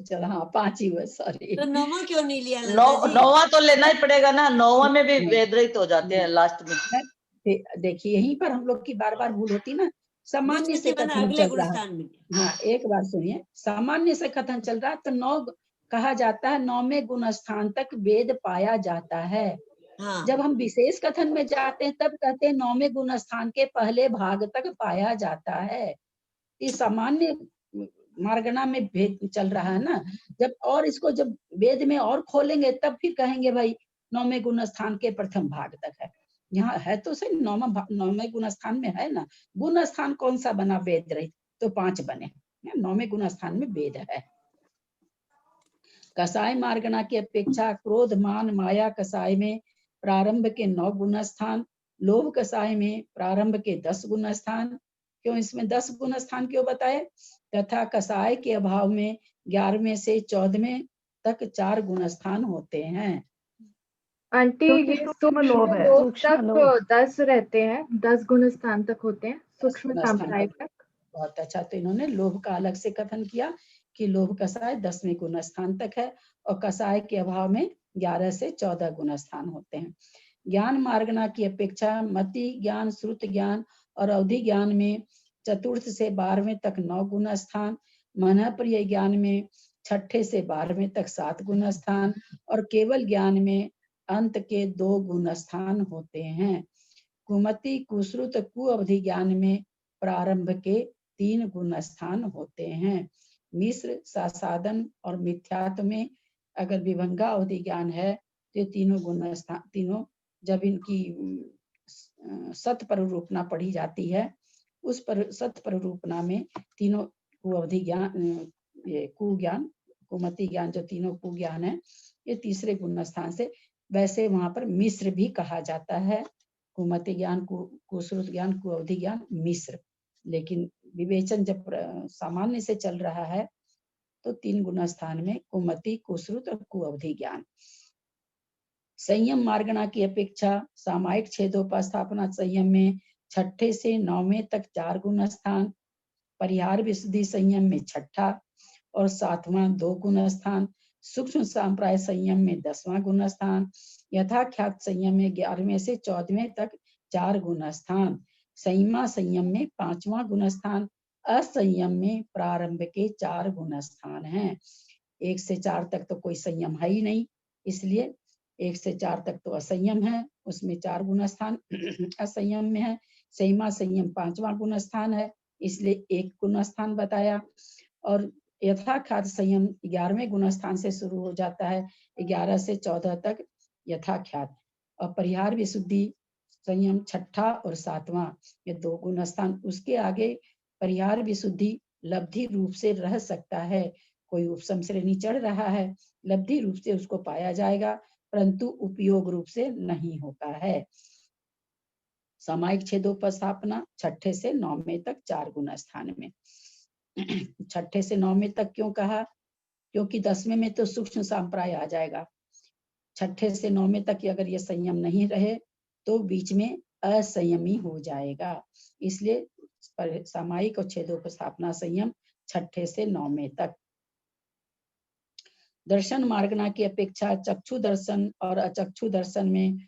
14, हाँ 5 ही हुए, सॉरी। तो 9वां क्यों नहीं लिया? 9वां तो लेना ही पड़ेगा ना, 9वां में भी वेद रहित हो जाते हैं लास्ट में। देखिए यहीं पर हम लोग की बार बार भूल होती ना। सामान्य से कथन चल रहा है। हाँ, एक बार सुनिए, सामान्य से कथन चल रहा है तो 9 कहा जाता है, 9वें गुण स्थान तक वेद पाया जाता है। हाँ। जब हम विशेष कथन में जाते हैं तब कहते हैं 9वें गुण स्थान के पहले भाग तक पाया जाता है। इस सामान्य मार्गना में भेद चल रहा है ना। जब और इसको जब वेद में और खोलेंगे तब फिर कहेंगे भाई 9वें गुण स्थान के प्रथम भाग तक है। यहाँ है तो सही 9वें गुण स्थान में है ना। गुण स्थान कौन सा बना वेद रहित? तो 5 बने। 9वें गुण स्थान में वेद है। कसाय मार्गना की अपेक्षा क्रोध मान माया कसाय में प्रारंभ के 9 गुण स्थान लोभ कसाय में प्रारंभ के 10 गुण स्थान, क्यों इसमें 10 गुण स्थान क्यों बताए? तथा कसाय के अभाव में 11वें से 14वें तक 4 गुण स्थान होते हैं। आंटी क्योंकि ये सूक्ष्म लोभ है। लोभ सूक्ष्म तक लोभ। 10 रहते हैं, 10 गुण स्थान तक होते हैं, सूक्ष्म गुण स्थान सांप्रायिक तक। बहुत अच्छा, तो इन्होंने लोभ का अलग से कथन किया कि लोभ कसाय 10वें गुण स्थान तक है और कसाय के अभाव में 11 से 14 गुण स्थान होते हैं। ज्ञान मार्गना की अपेक्षा मति ज्ञान, श्रुत ज्ञान और अवधि ज्ञान में चतुर्थ से 12वें तक 9 गुण स्थान, मन प्रिय ज्ञान में 6ठे से 12वें तक 7 गुण स्थान और केवल ज्ञान में अंत के 2 गुण स्थान होते हैं। कुमति कुश्रुत कुअवधि ज्ञान में प्रारंभ के 3 गुण स्थान होते हैं। मिश्र साधन और मिथ्यात्व में अगर विभंगा अवधि ज्ञान है तो तीनों गुण स्थान, तीनों जब इनकी सत पररूपना पढ़ी जाती है, उस पर सत पररूपना में तीनों कुअवधि ज्ञान, ये कुज्ञान, कुमति ज्ञान जो तीनों कुज्ञान है, ये तीसरे गुण स्थान से, वैसे वहां पर मिश्र भी कहा जाता है। कुमति ज्ञान, कुश्रुत ज्ञान, कुअवधि ज्ञान, मिश्र। लेकिन विवेचन जब सामान्य से चल रहा है तो 3 गुण स्थान में कुमति, कुश्रुत और कुअवधि ज्ञान। संयम मार्गणा की अपेक्षा सामायिक छेदोपस्थापना संयम में 6ठे से 9वें तक 4 गुण स्थान, परिहार विशुद्धि संयम में 6ठा और 7वां 2 गुण स्थान, सूक्ष्म सांप्राय संयम में 10वां गुण स्थान, यथाख्यात संयम में 11वें से 14वें तक 4 गुण स्थान, संयमा संयम में 5वां गुण स्थान, असंयम में प्रारंभ के 4 गुण स्थान हैं। 1 से 4 तक तो कोई संयम है ही नहीं, इसलिए 1 से 4 तक तो असंयम है, उसमें 4 गुण स्थान असंयम में है। संयमा संयम 5वां गुण स्थान है, इसलिए 1 गुण स्थान बताया। और यथाख्यात संयम 11वें गुण स्थान से शुरू हो जाता है, 11 से 14 तक यथाख्यात। और परिहार विशुद्धि संयम 6ठा और 7वां, ये 2 गुण स्थान। उसके आगे परिहार विशुद्धि लब्धि रूप से रह सकता है, कोई उपसम श्रेणी चढ़ रहा है, लब्धि रूप से उसको पाया जाएगा, परंतु उपयोग रूप से नहीं होता है। सामायिक छेदोपस्थापना 6ठे से 9वें तक 4 गुण स्थान में। 6ठे से 9वें तक क्यों कहा? क्योंकि 10वें में तो सूक्ष्म सांप्राय आ जाएगा। 6ठे से 9वें तक अगर ये संयम नहीं रहे तो बीच में असंयमी हो जाएगा, इसलिए सामायिक और छेदोपस्थापना संयम 6ठे से 9वें तक। दर्शन मार्गना की अपेक्षा चक्षु दर्शन और अचक्षु दर्शन में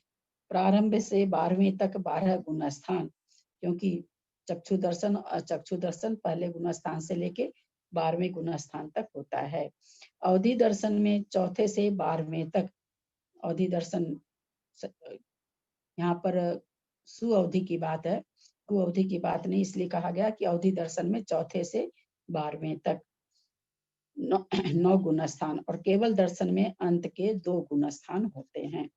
प्रारंभ से 12वें तक 12 गुण स्थान, क्योंकि चक्षु दर्शन और अचक्षु दर्शन पहले गुण स्थान से लेके 12वें गुण स्थान तक होता है। अवधि दर्शन में 4थे से 12वें तक, अवधि दर्शन यहाँ पर सुअवधि की बात है, कुअवधि की बात नहीं, इसलिए कहा गया कि अवधि दर्शन में 4थे से 12वें तक 9 गुण स्थान और केवल दर्शन में अंत के 2 गुण स्थान होते हैं।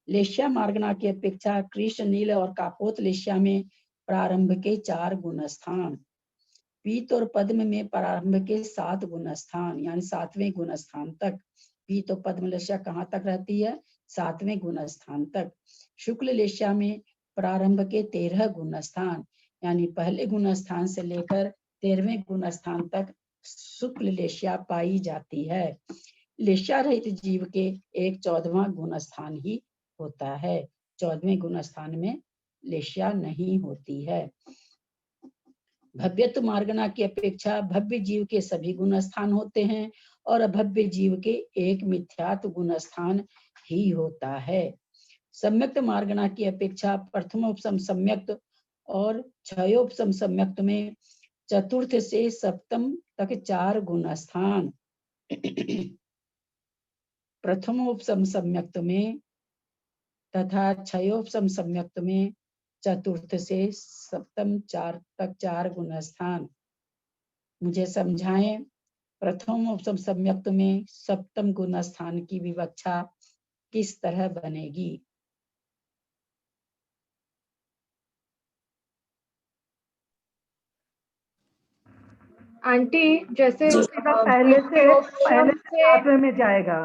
लेश्या मार्गना की अपेक्षा कृष्ण नील और कापोत लेश्या में प्रारंभ के 4 गुण स्थान, पीत और पद्म में प्रारंभ के 7 गुण स्थान, यानी 7वें गुण स्थान तक। पीत और पद्म लेश्या कहाँ तक रहती है? 7वें गुण स्थान तक। शुक्ल लेश्या में प्रारंभ के 13 गुण स्थान, यानी पहले गुण स्थान से लेकर 13वें गुण स्थान तक शुक्ल लेश्या पाई जाती है। लेश्या रहित जीव के एक 14वां गुण स्थान ही होता है, 14वें गुण स्थान में लेश्या नहीं होती है। भव्यत्व मार्गना की अपेक्षा भव्य जीव के सभी गुण स्थान होते हैं और अभव्य जीव के एक मिथ्यात्व गुण स्थान ही होता है। सम्यक्त मार्गना की अपेक्षा प्रथमोपसम सम्यक्त और क्षयोपसम सम्यक्त में चतुर्थ से सप्तम तक 4 गुण स्थान, प्रथमोपसम सम्यक्त में तथा क्षयोपसम सम्यक्त में चतुर्थ से सप्तम 4 तक 4 गुण स्थान। मुझे समझाएं, प्रथमोपसम सम्यक्त में सप्तम गुण स्थान की विवक्षा किस तरह बनेगी? आंटी जैसे पहले से 7वें में जाएगा।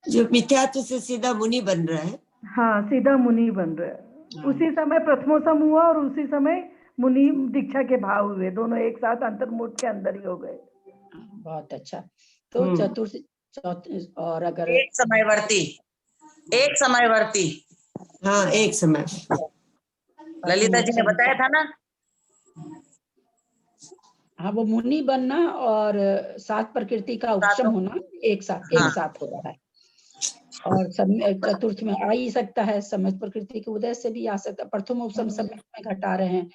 जो मिथ्यात्व से सीधा मुनि बन रहा है। हाँ, सीधा मुनि बन रहा है। उसी समय प्रथमोपम हुआ और उसी समय मुनि दीक्षा के भाव हुए, दोनों एक साथ अंतर्मुख के अंदर ही हो गए। बहुत अच्छा। तो चतुर्थ और अगर एक समयवर्ती हाँ, एक समय ललिता जी ने बताया था ना। हाँ, वो मुनि बनना और सात प्रकृति का उपशम होना एक साथ हो रहा है। और चतुर्थ में आ ही सकता है, सम्यक प्रकृति के उदय से भी आ सकता है। प्रथम उपशम सम्यक में घटा रहे हैं,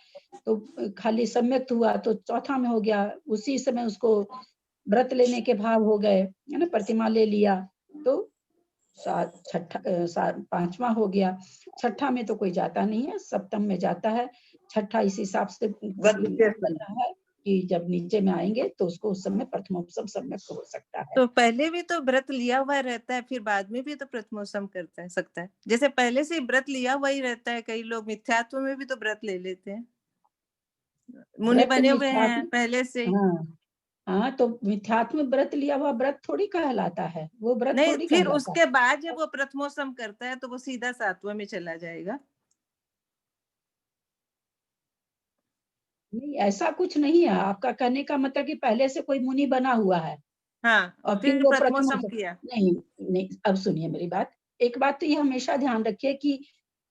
तो खाली सम्यक हुआ तो चौथा में हो गया। उसी समय उसको व्रत लेने के भाव हो गए, है ना, प्रतिमा ले लिया तो पांचवा हो गया। छठा में तो कोई जाता नहीं है, सप्तम में जाता है। छठा इस हिसाब से बन रहा है कि जब नीचे में आएंगे तो उसको उस समय प्रथमोपम सम्यक हो सकता है। तो पहले भी तो व्रत लिया हुआ रहता है, फिर बाद में भी तो प्रथमोपम करता सकता है। जैसे पहले से व्रत लिया हुआ ही रहता है, कई लोग मिथ्यात्व में भी तो व्रत ले लेते हैं, मुनि बने हुए हैं पहले से ही। हाँ, तो मिथ्यात्व में व्रत लिया हुआ व्रत थोड़ी कहलाता है, वो व्रत नहीं, थोड़ी फिर कहलाता उसके बाद जब वो प्रथमोपम करता है तो वो सीधा सातवें में चला जाएगा। नहीं, ऐसा कुछ नहीं है। आपका कहने का मतलब कि पहले से कोई मुनि बना हुआ है, हाँ, और फिर वो प्रथमोपम किया। नहीं, अब सुनिए मेरी बात। एक बात तो ये हमेशा ध्यान रखिए कि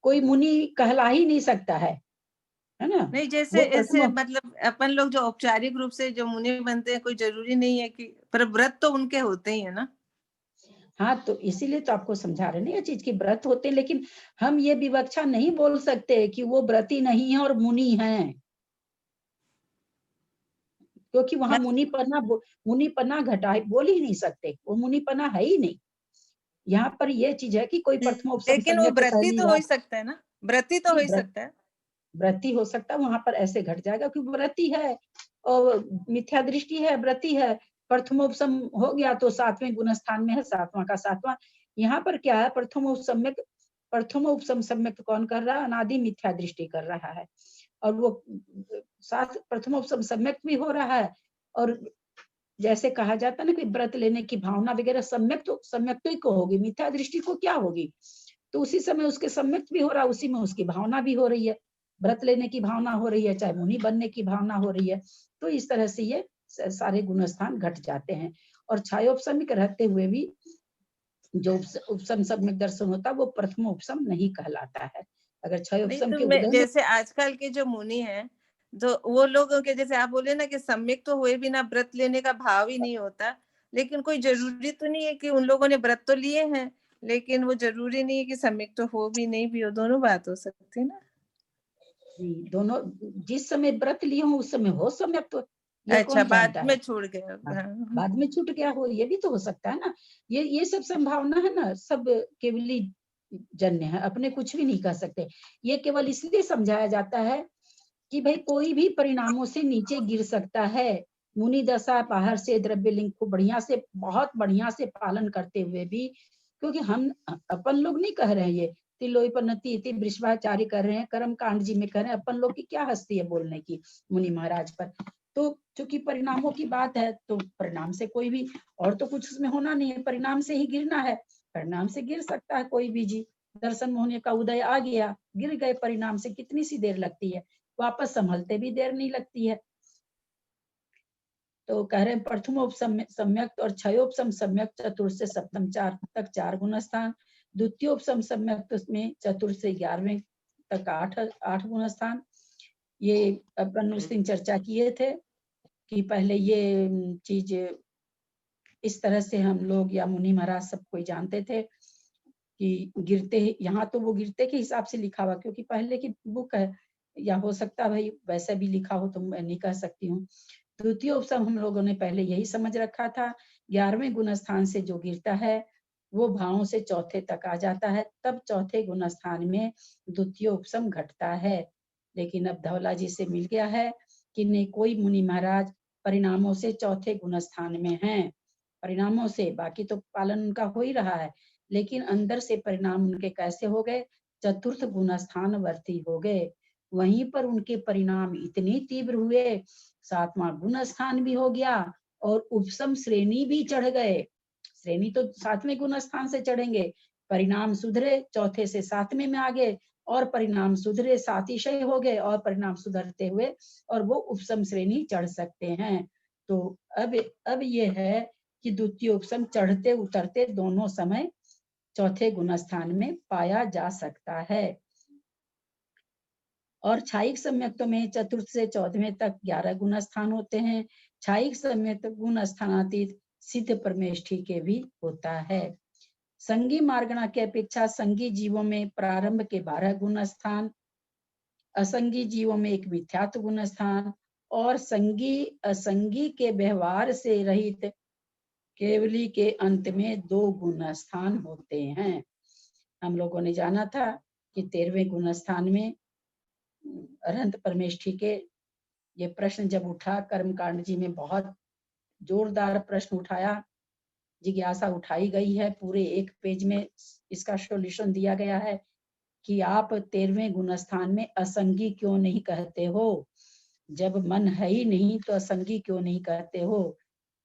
कोई मुनि कहला ही नहीं सकता है ना। नहीं, जैसे ऐसे मतलब अपन लोग जो औपचारिक रूप से जो मुनि बनते हैं, कोई जरूरी नहीं है कि, पर व्रत तो उनके होते ही है ना। हाँ, तो इसीलिए तो आपको समझा रहे हैं ये चीज की व्रत होते हैं, लेकिन हम ये विवक्षा नहीं बोल सकते कि वो व्रती नहीं है और मुनि हैं, क्योंकि वहां मुनिपना घटा बोल ही नहीं सकते, वो मुनिपना है ही नहीं। यहाँ पर ये चीज है कि कोई प्रथमोपम लेकिन वो व्रती तो हो ही सकता है ना, व्रती तो हो ही सकता है, व्रती हो सकता है। वहां पर ऐसे घट जाएगा क्योंकि व्रती है और मिथ्या दृष्टि है, व्रती है। प्रथमोपम हो गया तो सातवें गुणस्थान में है, सातवां का सातवां। यहाँ पर क्या है, प्रथमोपम सम्यक कौन कर रहा है? अनादि मिथ्या दृष्टि कर रहा है, और वो साथ प्रथमोपम सम्यक भी हो रहा है। और जैसे कहा जाता है ना कि व्रत लेने की भावना वगैरह सम्यक तो ही को होगी, मिथ्या दृष्टि को क्या होगी? तो उसी समय उसके सम्यक भी हो रहा है, उसी में उसकी भावना भी हो रही है, व्रत लेने की भावना हो रही है, चाहे मुनि बनने की भावना हो रही है। तो इस तरह से ये सारे गुणस्थान घट जाते हैं। और छायोपसमिक रहते हुए भी जो उपसम सम्यक दर्शन होता है वो प्रथम उपसम नहीं कहलाता है। अगर छायोपसम के उदय जैसे आजकल के जो मुनि हैं, तो वो लोगों के जैसे आप बोले ना कि सम्यक तो हुए बिना व्रत लेने का भाव ही नहीं होता, लेकिन कोई जरूरी तो नहीं है कि उन लोगों ने व्रत तो लिए हैं, लेकिन वो जरूरी नहीं है कि सम्यक तो हो भी नहीं भी हो, दोनों बात हो सकती है ना। दोनों, जिस समय व्रत लिए हो उस समय हो सम्यक, तो ये अच्छा, कौन जानता है? बाद में छूट गया, बाद में छूट गया हो, ये भी तो हो सकता है ना। ये सब संभावना है ना, सब केवली जन्य है, अपने कुछ भी नहीं कर सकते। ये केवल इसलिए समझाया जाता है कि भाई कोई भी परिणामों से नीचे गिर सकता है। मुनि दशा बाहर से द्रव्य लिंग को बहुत बढ़िया से पालन करते हुए भी, क्योंकि हम अपन लोग नहीं कह रहे हैं, ये तिलोपनति इति वृषभाचार्य कर रहे हैं, कर्म कांड जी में कर रहे हैं। अपन लोग की क्या हस्ती है बोलने की मुनि महाराज पर? तो चूंकि परिणामों की बात है, तो परिणाम से कोई भी और तो कुछ उसमें होना नहीं है, परिणाम से ही गिरना है। परिणाम से गिर सकता है कोई भी जी। दर्शन होने का उदय आ गया, गिर गए परिणाम से, कितनी सी देर लगती है, वापस संभलते भी देर नहीं लगती है। तो कह रहे हैं प्रथमोपम सम्यक और छयोपम सम्यक चतुर्थ से सप्तम तक 4 गुणस्थान, द्वितीयोपम सम्यक में चतुर्थ से 11वें तक 8 गुणस्थान। ये अपन उस दिन चर्चा किए थे कि पहले ये चीज इस तरह से हम लोग या मुनि महाराज सब कोई जानते थे कि गिरते, यहाँ तो वो गिरते के हिसाब से लिखा हुआ, क्योंकि पहले की बुक है, या हो सकता भाई वैसे भी लिखा हो तो मैं नहीं कह सकती हूँ। द्वितीय उपसम हम लोगों ने पहले यही समझ रखा था, 11वें गुणस्थान से जो गिरता है वो भावों से चौथे तक आ जाता है, तब चौथे गुणस्थान में द्वितीय उपसम घटता है। लेकिन अब धौला जी से मिल गया है कि नहीं, कोई मुनि महाराज परिणामों से चौथे गुणस्थान में हैं, परिणामों से, बाकी तो पालन उनका हो ही रहा है, लेकिन अंदर से परिणाम उनके कैसे हो गए? चतुर्थ गुणस्थान वर्ती हो गए। वहीं पर उनके परिणाम इतने तीव्र हुए, 7वां गुण स्थान भी हो गया और उपसम श्रेणी भी चढ़ गए। श्रेणी तो 7वें गुण स्थान से चढ़ेंगे, परिणाम सुधरे 4थे से 7वें में आ गए, और परिणाम सुधरे 7 हो गए, और परिणाम सुधरते हुए और वो उपसम श्रेणी चढ़ सकते हैं। तो अब ये है कि द्वितीय उपसम चढ़ते उतरते दोनों समय 4थे गुण स्थान में पाया जा सकता है। और छायिक सम्यक्तों में 4th से 14वें तक 11 गुण स्थान होते हैं। छायिक सम्यक्त गुण स्थानातीत सिद्ध परमेष्ठी के भी होता है। संगी मार्गणा के अपेक्षा संगी जीवों में प्रारंभ के 12 गुण स्थान, असंगी जीवों में 1 मिथ्यात्व गुण स्थान, और संगी असंगी के व्यवहार से रहित केवली के अंत में 2 गुण स्थान होते हैं। हम लोगों ने जाना था कि 13वें गुण स्थान में अनंत परमेष्ठी के ये प्रश्न जब उठा, कर्मकांड जी में बहुत जोरदार प्रश्न उठाया, जिज्ञासा उठाई गई है, पूरे 1 पेज में इसका सॉल्यूशन दिया गया है कि आप 13वें गुण स्थान में असंगी क्यों नहीं कहते हो, जब मन है ही नहीं तो असंगी क्यों नहीं कहते हो।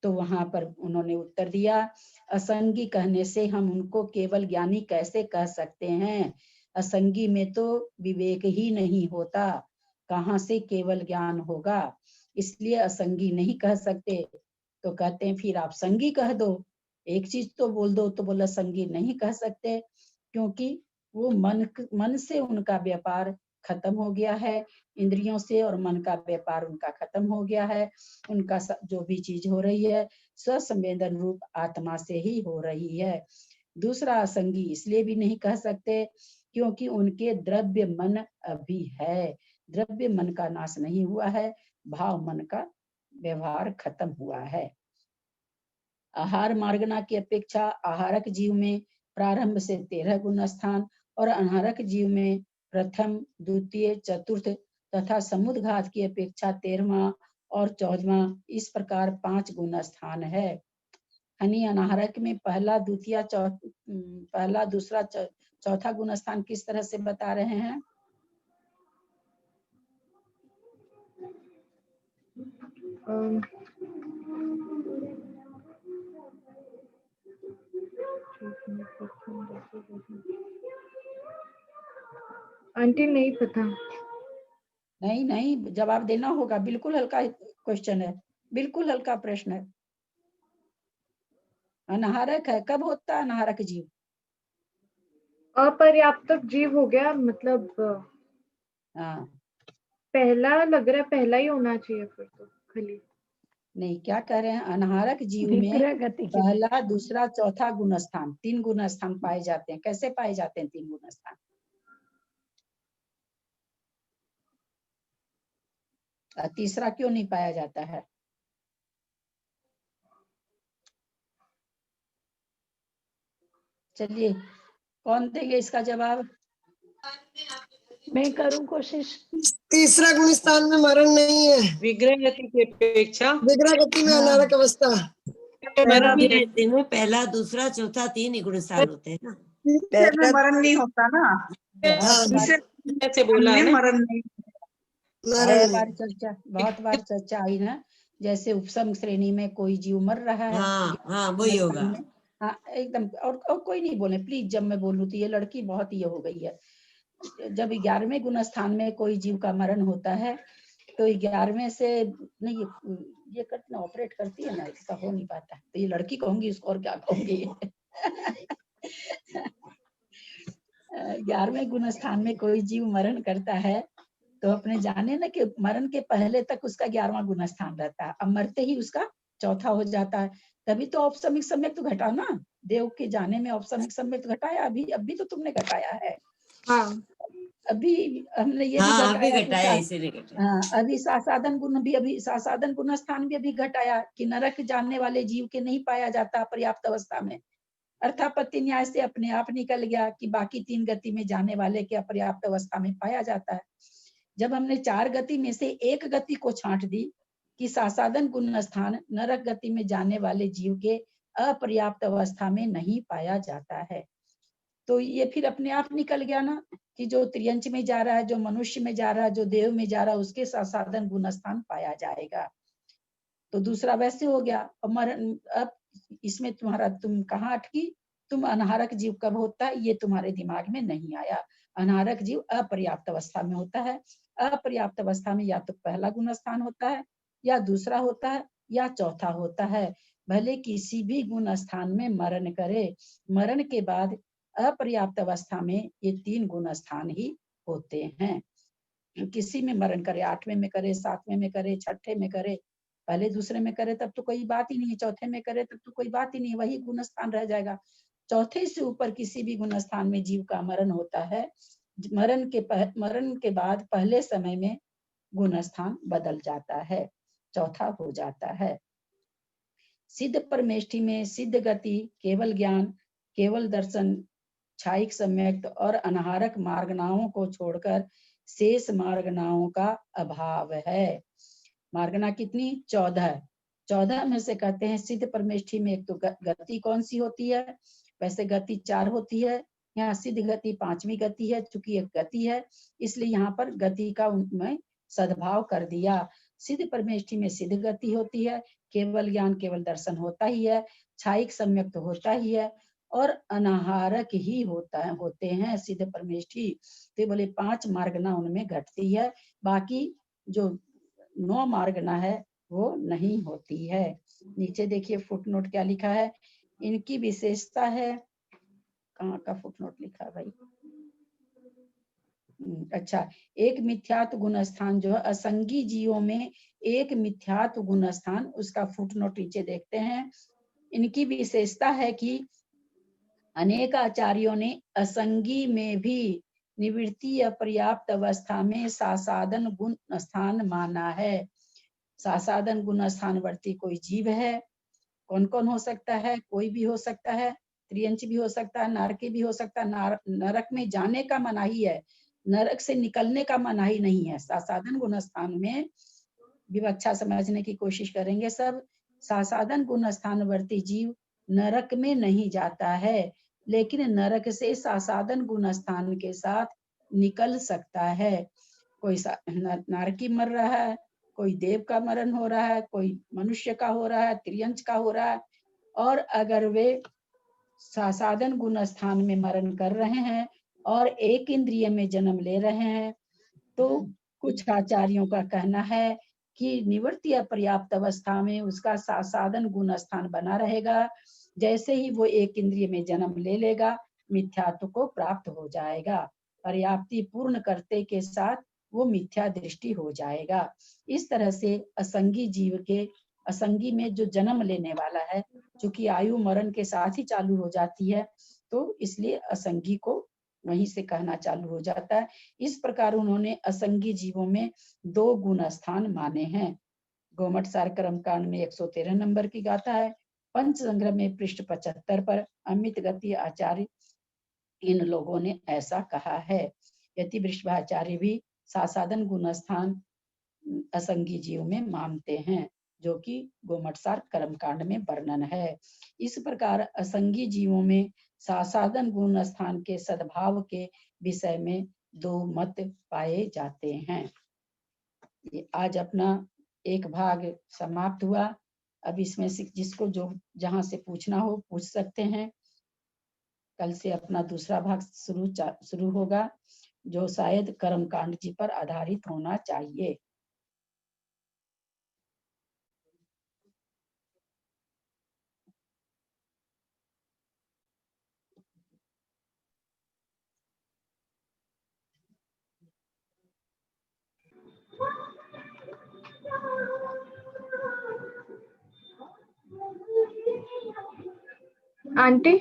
तो वहां पर उन्होंने उत्तर दिया, असंगी कहने से हम उनको केवल ज्ञानी कैसे कह सकते हैं, असंगी में तो विवेक ही नहीं होता, कहाँ से केवल ज्ञान होगा, इसलिए असंगी नहीं कह सकते। तो कहते हैं फिर आप संगी कह दो, एक चीज तो बोल दो। तो बोला संगी नहीं कह सकते, क्योंकि वो मन से उनका व्यापार खत्म हो गया है, इंद्रियों से और मन का व्यापार उनका खत्म हो गया है। उनका जो भी चीज हो रही है स्वसंवेदन रूप आत्मा से ही हो रही है। दूसरा, असंगी इसलिए भी नहीं कह सकते क्योंकि उनके द्रव्य मन अभी है, द्रव्य मन का नाश नहीं हुआ है, भाव मन का व्यवहार खत्म हुआ है। आहार मार्गना की अपेक्षा आहारक जीव में प्रारंभ से 13 गुण स्थान और अनाहारक जीव में प्रथम, द्वितीय, चतुर्थ तथा समुद्घात की अपेक्षा 13वां और 14वां इस प्रकार 5 गुण स्थान है। यानी अनाहारक में पहला, दूसरा, चौथा गुण स्थान किस तरह से बता रहे हैं? आंटी नहीं पता। नहीं, जवाब देना होगा, बिल्कुल हल्का क्वेश्चन है, बिल्कुल हल्का प्रश्न है। अनाहारक है, कब होता है अनाहारक जीव? अपर्याप्त जीव हो गया, मतलब हाँ, पहला लग रहा है, पहला ही होना चाहिए फिर तो खाली। नहीं, क्या कह रहे हैं, अनाहारक जीव में विग्रह गति के पहला, दूसरा, चौथा गुण स्थान, 3 गुण स्थान पाए जाते हैं। कैसे पाए जाते हैं 3 गुण स्थान? तीसरा क्यों नहीं पाया जाता है? चलिए, कौन देंगे इसका जवाब? मैं करूं कोशिश। तीसरा गुण स्थान में मरण नहीं है, विग्रह गति की अपेक्षा विग्रह गति में अनारक अवस्था। मरण भी गति में पहला, दूसरा, चौथा 3 ही गुण स्थान होते हैं ना। तीसरे में मरण नहीं होता ना, से बोला है ना, मरण नहीं। बहुत बार चर्चा आई ना, जैसे उपसम श्रेणी में कोई जीव मर रहा है। हाँ, वही होगा। हाँ, एकदम। और कोई नहीं बोले प्लीज, जब मैं बोलूँ तो ये लड़की बहुत ये हो गई है। जब 11वें गुण स्थान में कोई जीव का मरण होता है तो 11वें से नहीं, ये करती ना, ऑपरेट करती है ना, इसका हो नहीं पाता। तो ये लड़की कहूंगी, उसको और क्या कहूंगी। 11वें गुण स्थान में कोई जीव मरण करता है तो अपने जाने ना कि मरण के पहले तक उसका 11वां गुण स्थान रहता है, अब मरते ही उसका चौथा हो जाता है। तभी तो औपसमिक सम्यक तो घटा ना, देव के जाने में औपसमिक सम्यक तो घटाया, अभी तो तुमने घटाया है। हाँ, अभी हमने ये हाँ, भी घटाया, हाँ, अभी सासाधन गुण भी, अभी सासाधन गुण स्थान भी अभी घटाया कि नरक जानने वाले जीव के नहीं पाया जाता पर्याप्त अवस्था में। अर्थापत्ति न्याय से अपने आप निकल गया कि बाकी 3 गति में जाने वाले के अपर्याप्त अवस्था में पाया जाता है। जब हमने 4 गति में से 1 गति को छांट दी कि सासाधन गुण स्थान नरक गति में जाने वाले जीव के अपर्याप्त अवस्था में नहीं पाया जाता है, तो ये फिर अपने आप निकल गया ना कि जो त्रियंच में जा रहा है, जो मनुष्य में जा रहा है, जो देव में जा रहा है, उसके सासाधन गुण स्थान पाया जाएगा। तो दूसरा वैसे हो गया। और मरण, अब इसमें तुम कहाँ अटकी, तुम अनाहरक जीव कब होता है ये तुम्हारे दिमाग में नहीं आया। अनाहरक जीव अपर्याप्त अवस्था में होता है। अपर्याप्त अवस्था में या तो पहला गुण स्थान होता है, या दूसरा होता है, या चौथा होता है। भले किसी भी गुण स्थान में मरण करे, मरण के बाद अपर्याप्त अवस्था में ये 3 गुण स्थान ही होते हैं। किसी में मरण करे, 8वें में करे, 7वें में करे, 6ठे में करे, पहले दूसरे में करे तब तो कोई बात ही नहीं है, चौथे में करे तब तो कोई बात ही नहीं, वही गुण स्थान रह जाएगा। चौथे से ऊपर किसी भी गुण स्थान में जीव का मरण होता है, मरण के बाद पहले समय में गुण स्थान बदल जाता है, चौथा हो जाता है। सिद्ध परमेष्ठि में सिद्ध गति, केवल ज्ञान, केवल दर्शन, क्षायिक सम्यक्त और अनाहारक मार्गनाओं को छोड़कर शेष मार्गनाओं का अभाव है। मार्गना कितनी? 14 में से कहते हैं सिद्ध परमेष्ठि में एक तो गति कौन सी होती है? वैसे गति 4 होती है, यहाँ सिद्ध गति 5वीं गति है। चूंकि एक गति है इसलिए यहाँ पर गति का उनमें सद्भाव कर दिया। सिद्ध परमेष्ठि में सिद्ध गति होती है, केवल ज्ञान केवल दर्शन होता ही है, क्षायिक सम्यक्त होता ही है, और अनाहारक ही होते हैं सिद्ध परमेष्ठि। तो बोले 5 मार्गना उनमें घटती है, बाकी जो 9 मार्गना है वो नहीं होती है। नीचे देखिए फुटनोट क्या लिखा है, इनकी विशेषता है, कहाँ का फुटनोट लिखा है भाई? अच्छा, एक मिथ्यात्व गुण स्थान जो है असंगी जीवों में एक मिथ्यात्व गुण स्थान, उसका फुटनोट नीचे देखते हैं। इनकी विशेषता है कि अनेक आचार्यों ने असंगी में भी निवृत्ति अपर्याप्त अवस्था में सासादन गुण स्थान माना है। सासादन गुण स्थानवर्ती कोई जीव है, कौन कौन हो सकता है? कोई भी हो सकता है, त्रियंच भी हो सकता है, नारकी भी हो सकता है। नरक में जाने का मनाही है, नरक से निकलने का मनाही नहीं है। सासादन गुण स्थान में विवक्षा समझने की कोशिश करेंगे सब। सासादन गुण स्थानवर्ती जीव नरक में नहीं जाता है, लेकिन नरक से सासादन गुण स्थान के साथ निकल सकता है। कोई नारकी मर रहा है, कोई देव का मरण हो रहा है, कोई मनुष्य का हो रहा है, त्रियंच का हो रहा है, और अगर वे सासादन गुण स्थान में मरण कर रहे हैं और एक इंद्रिय में जन्म ले रहे हैं, तो कुछ आचार्यों का कहना है कि निवृत्ति अपर्याप्त अवस्था में उसका सासादन गुण स्थान बना रहेगा। जैसे ही वो एक इंद्रिय में जन्म ले लेगा, मिथ्यात्व को प्राप्त हो जाएगा। पर्याप्ति पूर्ण करते के साथ वो मिथ्या दृष्टि हो जाएगा। इस तरह से असंगी जीव के, असंगी में जो जन्म लेने वाला है, चूंकि आयु मरण के साथ ही चालू हो जाती है, तो इसलिए असंगी को वहीं से कहना चालू हो जाता है। इस प्रकार उन्होंने असंगी जीवों में 2 गुण स्थान माने हैं। गोमट सार कर्मकांड में 113 नंबर की गाथा है। पंच संग्रह में पृष्ठ 75 पर अमित गति आचार्य इन लोगों ने ऐसा कहा है। यति वृषभाचार्य भी सासादन गुण स्थान असंगी जीव में मानते हैं, जो कि गोमटसार कर्मकांड में वर्णन है। इस प्रकार असंगी जीवों में सासादन गुण स्थान के सद्भाव के विषय में 2 मत पाए जाते हैं। ये आज अपना एक भाग समाप्त हुआ। अब इसमें से जिसको जो जहां से पूछना हो पूछ सकते हैं। कल से अपना दूसरा भाग शुरू होगा, जो शायद कर्मकांड जी पर आधारित होना चाहिए। आंटी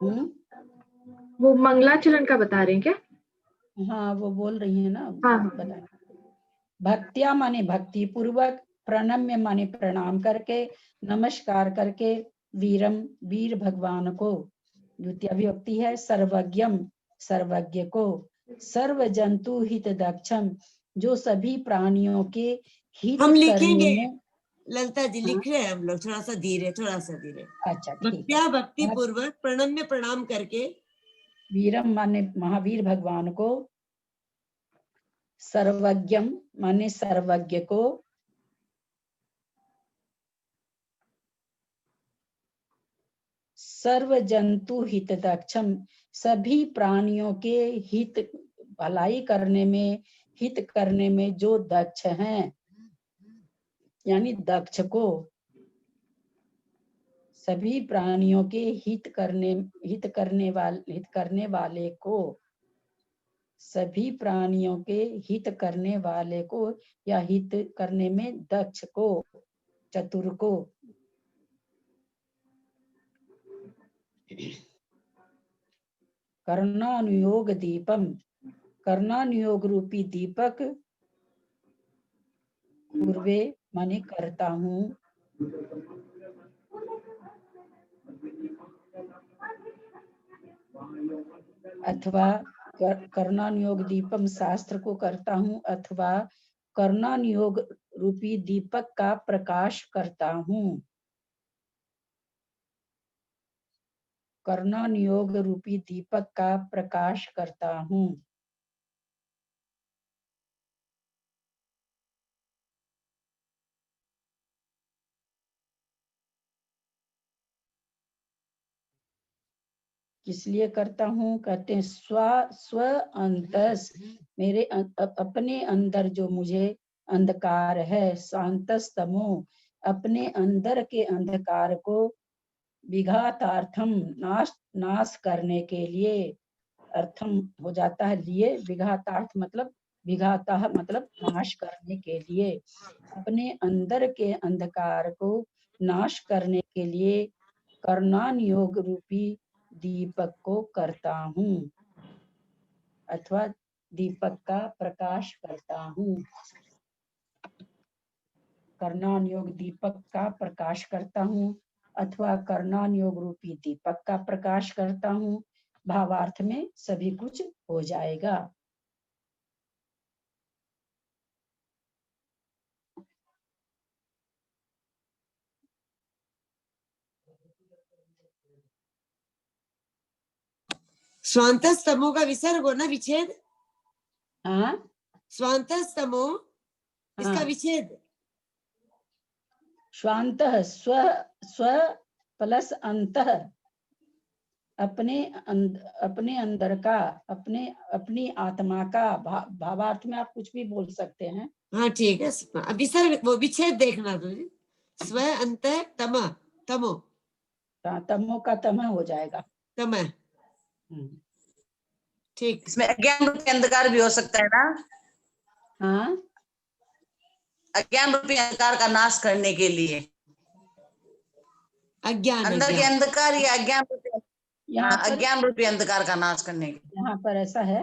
वो मंगलाचरण का बता रही हैं क्या? हाँ, वो बोल रही है ना। हाँ। बताए। भक्तिया माने भक्ति पूर्वक, प्रणम्य माने प्रणाम करके, नमस्कार करके, वीरम वीर भगवान को। द्वितीय विभक्ति है सर्वज्ञम सर्वज्ञ को, सर्व जंतु हित दक्षम जो सभी प्राणियों के हित हम करने लिखेंगे में। ललिता जी लिख रहे हैं हम लोग, थोड़ा सा धीरे अच्छा ठीक भक्त्या है। भक्ति पूर्वक प्रणम्य प्रणाम करके, वीरम माने महावीर भगवान को, सर्वज्ञम माने सर्वज्ञ को, सर्व जंतु हित दक्षम, सभी प्राणियों के हित भलाई करने में, हित करने में जो दक्ष हैं, यानी दक्ष को, सभी प्राणियों के हित करने वाले को, सभी प्राणियों के हित करने वाले को या हित करने में दक्ष को, चतुर को। कर्णानुयोग दीपम, कर्णानुयोग रूपी दीपक पूर्वे माने करता हूँ, अथवा कर्णानुयोग दीपम शास्त्र को करता हूँ, अथवा कर्णानुयोग रूपी दीपक का प्रकाश करता हूँ। कर्णानुयोग रूपी दीपक का प्रकाश करता हूँ। किस लिए करता हूँ? कहते हैं स्व अंतस, मेरे अपने अंदर जो मुझे अंधकार है, शांतस्तमो, अपने अंदर के अंधकार को विघातार्थम, नाश करने के लिए, अर्थम हो जाता है लिए, विघातार्थ मतलब विघाता मतलब नाश करने के लिए, अपने अंदर के अंधकार को नाश करने के लिए कर्णानुयोग रूपी दीपक को करता हूँ, अथवा दीपक का प्रकाश करता हूँ। कर्णानुयोग दीपक का प्रकाश करता हूँ, अथवा कर्णानुयोग रूपी दीपक का प्रकाश करता हूँ। भावार्थ में सभी कुछ हो जाएगा। स्वांतस्तमो का विसर्ग हो ना, विच्छेद? हाँ, स्वांतस्तमो इसका हाँ। विच्छेद। स्वांतः स्व प्लस अंतः, अपने अंदर का, अपनी आत्मा का। भावार्थ में आप कुछ भी बोल सकते हैं। हाँ ठीक है, विसर्ग वो विच्छेद देखना तुझे। स्व अंत तम, तमो, तमो का तम हो जाएगा। तम, ठीक। इसमें अज्ञान रूपी अंधकार भी हो सकता है ना? हाँ, अज्ञान रूपी अंधकार का नाश करने के लिए, अज्ञान, अंदर के अंधकार या अज्ञान रूपी, अज्ञान रूपी अंधकार का नाश करने के लिए। यहाँ पर ऐसा है,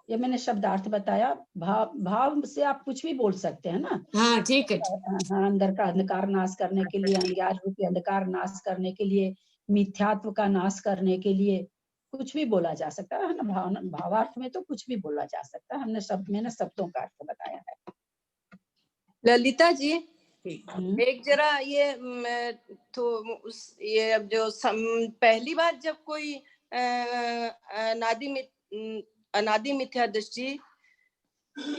ये मैंने शब्दार्थ बताया। भाव से आप कुछ भी बोल सकते हैं ना। हाँ ठीक है। हाँ, अंदर का अंधकार नाश करने के लिए, अज्ञान रूपी अंधकार नाश करने के लिए, मिथ्यात्व का नाश करने के लिए कुछ भी बोला जा सकता है ना। भावार्थ में तो कुछ भी बोला जा सकता है। मैंने शब्दों का अर्थ बताया है। ललिता जी, एक जरा ये तो ये अब जो पहली बार जब कोई अनादि मिथ्या दृष्टि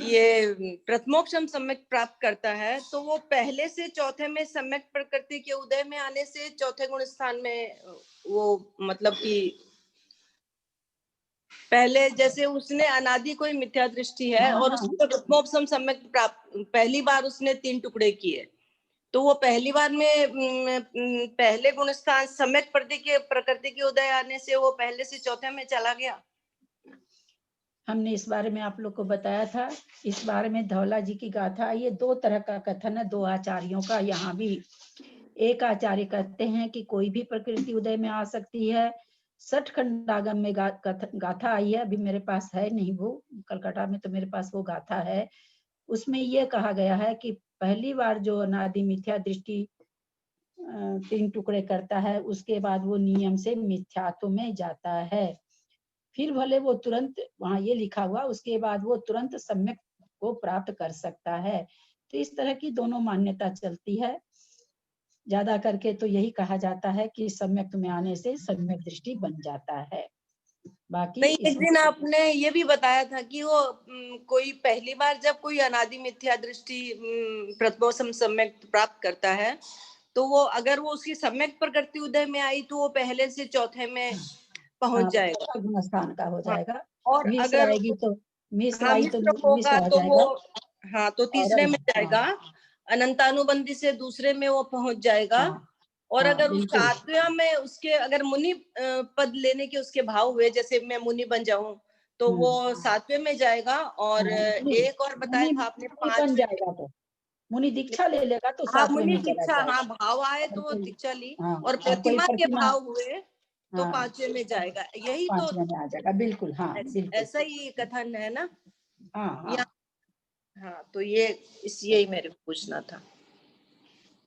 ये प्रथमोक्षम सम्यक प्राप्त करता है, तो वो पहले से चौथे में सम्यक प्रकृति के उदय में आने से चौथे गुण स्थान में वो मतलब कि पहले जैसे उसने अनादि कोई मिथ्या दृष्टि है और उसको प्रथमोक्षम सम्यक प्राप्त पहली बार उसने 3 टुकड़े किए, तो वो पहली बार में पहले गुण स्थान सम्यक प्रकृति के उदय आने से वो पहले से चौथे में चला गया। हमने इस बारे में आप लोग को बताया था। इस बारे में धौला जी की गाथा, ये 2 तरह का कथन है, 2 आचार्यों का। यहाँ भी एक आचार्य कहते हैं कि कोई भी प्रकृति उदय में आ सकती है। 60 खंडागम में गाथा आई है, अभी मेरे पास है नहीं, वो कलकत्ता में तो मेरे पास वो गाथा है। उसमें ये कहा गया है कि पहली बार जो अनादि मिथ्या दृष्टि 3 टुकड़े करता है, उसके बाद वो नियम से मिथ्यात्व में जाता है। फिर भले वो तुरंत, वहां ये लिखा हुआ, उसके बाद वो तुरंत सम्यक को प्राप्त कर सकता है। तो इस तरह की दोनों मान्यता चलती है। ज्यादा करके तो यही कहा जाता है कि सम्यक में आने से सम्यक दृष्टि बन जाता है। बाकी नहीं, एक दिन आपने ये भी बताया था कि वो कोई पहली बार जब कोई अनादि मिथ्या दृष्टि प्रथमोक्षम सम्यक प्राप्त करता है, तो वो अगर वो उसकी सम्यक प्रकृति उदय में आई तो वो पहले से चौथे में पहुंच जाएगा, चौथा गुण स्थान का हो जाएगा। और मिश्र अगर आएगी तो मिश्र हाँ आई तो मिश्र मिश्र होगा आ तो जाएगा। वो हाँ तो तीसरे में हाँ, जाएगा, अनंतानुबंधी से दूसरे में वो पहुंच जाएगा। हाँ, और हाँ, अगर उस बिल्कुल। सातवें में उसके अगर मुनि पद लेने के उसके भाव हुए, जैसे मैं मुनि बन जाऊं तो वो सातवें में जाएगा। और एक और बताया था आपने बन पांचवें, जाएगा तो मुनि दीक्षा ले लेगा तो हाँ सातवें मुनि में चला दीक्षा, जाएगा। हाँ भाव आए तो वो कोई- दीक्षा ली, हाँ, और कोई प्रतिमा के प्रतिमा भाव हुए तो हाँ, पांचवें में जाएगा। यही तो पांचवें में आ जाएगा, बिल्कुल। हाँ, बिल्कुल। ऐसा ही कथन है ना। हाँ, या हाँ तो ये यही मेरे को पूछना था।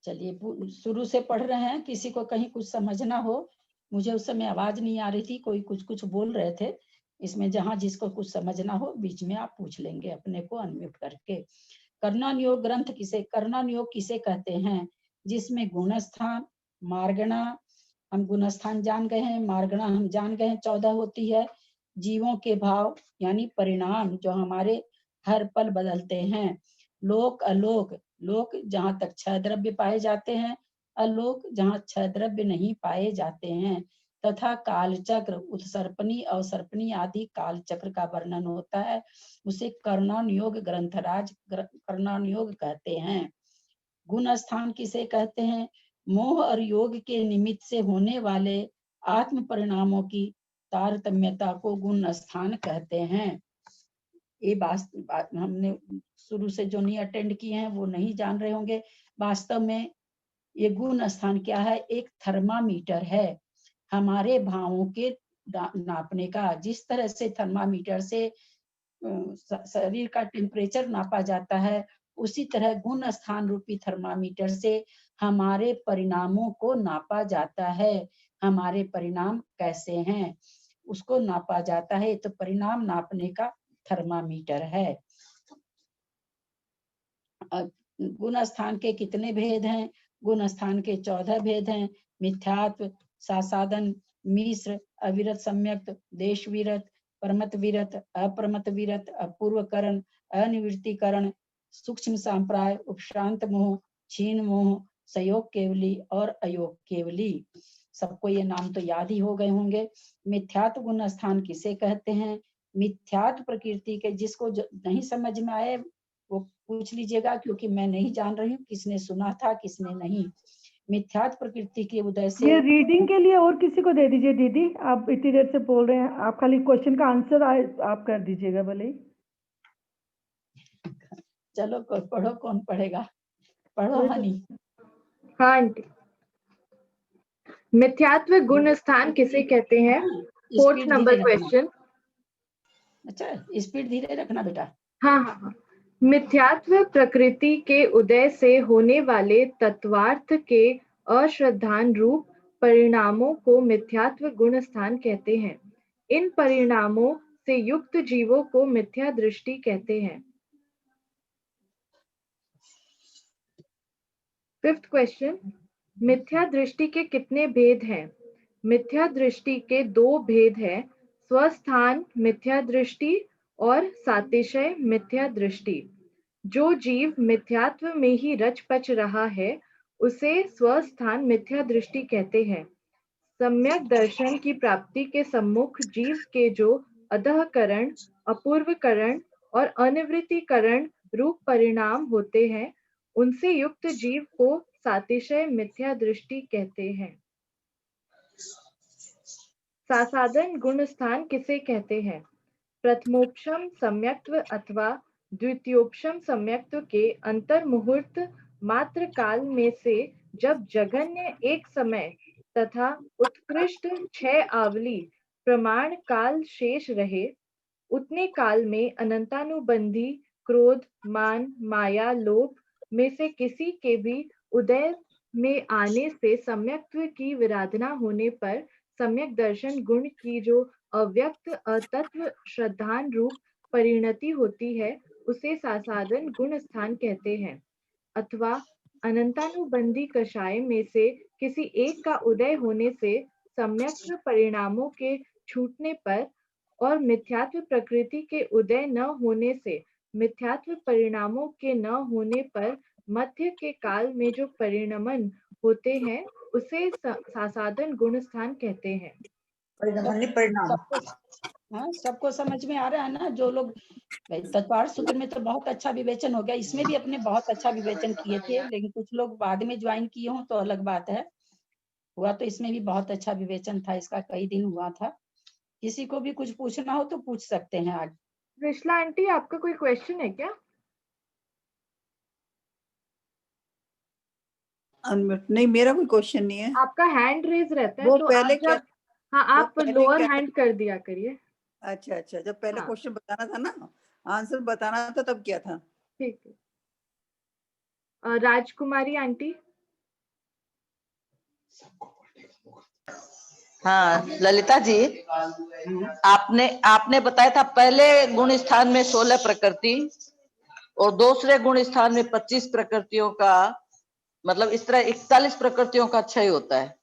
चलिए शुरू से पढ़ रहे हैं, किसी को कहीं कुछ समझना हो। मुझे उस समय आवाज नहीं आ रही थी, कोई कुछ कुछ बोल रहे थे। इसमें जहां जिसको कुछ समझना हो बीच में आप पूछ लेंगे अपने को अनम्यूट करके। कर्णानुयोग ग्रंथ कर्णानुयोग किसे कहते हैं? जिसमें गुणस्थान, मार्गणा, हम गुणस्थान जान गए हैं, मार्गणा हम जान गए हैं 14 होती है। जीवों के भाव यानी परिणाम जो हमारे हर पल बदलते हैं। लोक अलोक, लोक जहाँ तक छह द्रव्य पाए जाते हैं, अलोक जहाँ छह द्रव्य नहीं पाए जाते हैं। तथा कालचक्र, उत्सर्पणी अवसर्पणी आदि कालचक्र का वर्णन होता है, उसे कर्णानुयोग ग्रंथराज कर्णानुयोग कहते हैं। गुण स्थान किसे कहते हैं? मोह और योग के निमित्त से होने वाले आत्म परिणामों की तारतम्यता को गुण स्थान कहते हैं। ये बात हमने शुरू से जो नहीं अटेंड किए हैं वो नहीं जान रहे होंगे। वास्तव में ये गुण स्थान क्या है? एक थर्मामीटर है हमारे भावों के नापने का। जिस तरह से थर्मामीटर से शरीर का टेम्परेचर नापा जाता है, उसी तरह गुण स्थान रूपी थर्मामीटर से हमारे परिणामों को नापा जाता है। हमारे परिणाम कैसे हैं उसको नापा जाता है, तो परिणाम नापने का थर्मामीटर है। गुण स्थान के कितने भेद हैं? गुण स्थान के 14 भेद हैं। मिथ्यात्व, सासादन, मिश्र, अविरत सम्यक्त, देश विरत, परमत विरत, अप्रमत विरत, अपूर्वकरण, अनिवृत्तिकरण, सूक्ष्म सांप्राय, उपशांत मोह, क्षीण मोह, संयोग केवली और अयोग केवली। सबको ये नाम तो याद ही हो गए होंगे। मिथ्यात्व गुण स्थान किसे कहते हैं? मिथ्यात्व प्रकृति के, जिसको नहीं समझ में आए वो पूछ लीजिएगा, क्योंकि मैं नहीं जान रही हूँ किसने सुना था किसने नहीं। मिथ्यात्व प्रकृति के उदय से ये रीडिंग के लिए और किसी को दे दीजिए दीदी, आप इतनी देर से बोल रहे हैं, आप खाली क्वेश्चन का आंसर आप कर दीजिएगा भले ही। चलो पढ़ो, कौन पढ़ेगा? पढ़ो हनी। हाँ आंटी। मिथ्यात्व गुण स्थान किसे कहते हैं? 4th number question. अच्छा, स्पीड धीरे रखना बेटा। हाँ हाँ हाँ। मिथ्यात्व प्रकृति के उदय से होने वाले तत्वार्थ के अश्रद्धान रूप परिणामों को मिथ्यात्व गुण स्थान कहते हैं। इन परिणामों से युक्त जीवों को मिथ्या दृष्टि कहते हैं। 5th question. मिथ्या दृष्टि के कितने भेद हैं? मिथ्या दृष्टि के 2 भेद हैं, स्वस्थान मिथ्या दृष्टि और सातिशय मिथ्या दृष्टि। जो जीव मिथ्यात्व में ही रच पच रहा है उसे स्वस्थान मिथ्या दृष्टि कहते हैं। सम्यक दर्शन की प्राप्ति के सम्मुख जीव के जो अधःकरण, अपूर्वकरण और अनिवृत्तिकरण रूप परिणाम होते हैं, उनसे युक्त जीव को सातिशय मिथ्या दृष्टि कहते हैं। सासादन गुण स्थान किसे कहते हैं? प्रथमोपशम सम्यक्त्व अथवा द्वितीयोपशम सम्यक्त्व के अंतर मुहूर्त मात्र काल में से जब जघन्य एक समय तथा उत्कृष्ट 6 आवली प्रमाण काल शेष रहे, उतने काल में अनंतानुबंधी क्रोध, मान, माया, लोभ में से किसी के भी उदय में आने से सम्यक्त्व की विराधना होने पर सम्यक दर्शन गुण की जो अव्यक्त अतत्व श्रद्धान रूप परिणति होती है, उसे सासादन गुण स्थान कहते हैं। अथवा अनंतानुबंधी कषाय में से किसी एक का उदय होने से सम्यक्त्व परिणामों के छूटने पर और मिथ्यात्व प्रकृति के उदय न होने से मिथ्यात्व परिणामों के न होने पर मध्य के काल में जो परिणमन होते हैं उसे सासाधन गुण स्थान कहते हैं। परिणाम। हाँ, सबको समझ में आ रहा है ना? जो लोग तत्वार्थ सूत्र में तो बहुत अच्छा विवेचन हो गया, इसमें भी अपने बहुत अच्छा विवेचन किए थे, लेकिन कुछ लोग बाद में ज्वाइन किए हों तो अलग बात है। हुआ तो इसमें भी बहुत अच्छा विवेचन था, इसका कई दिन हुआ था। किसी को भी कुछ पूछना हो तो पूछ सकते हैं आज। कृष्णा आंटी, आपका कोई क्वेश्चन है क्या? अनम्यूट नहीं, मेरा कोई क्वेश्चन नहीं है। आपका हैंड रेज रहता है वो तो पहले आप क्या, जब हाँ वो आप पहले लोअर क्या, हैंड कर दिया करिए। अच्छा अच्छा, जब पहले हाँ। क्वेश्चन बताना था ना, आंसर बताना था, तब क्या था? ठीक है। राजकुमारी आंटी। हाँ ललिता जी, आपने बताया था पहले गुण स्थान में 16 प्रकृति और दूसरे गुण स्थान में 25 प्रकृतियों का, मतलब इस तरह 41 प्रकृतियों का क्षय होता है।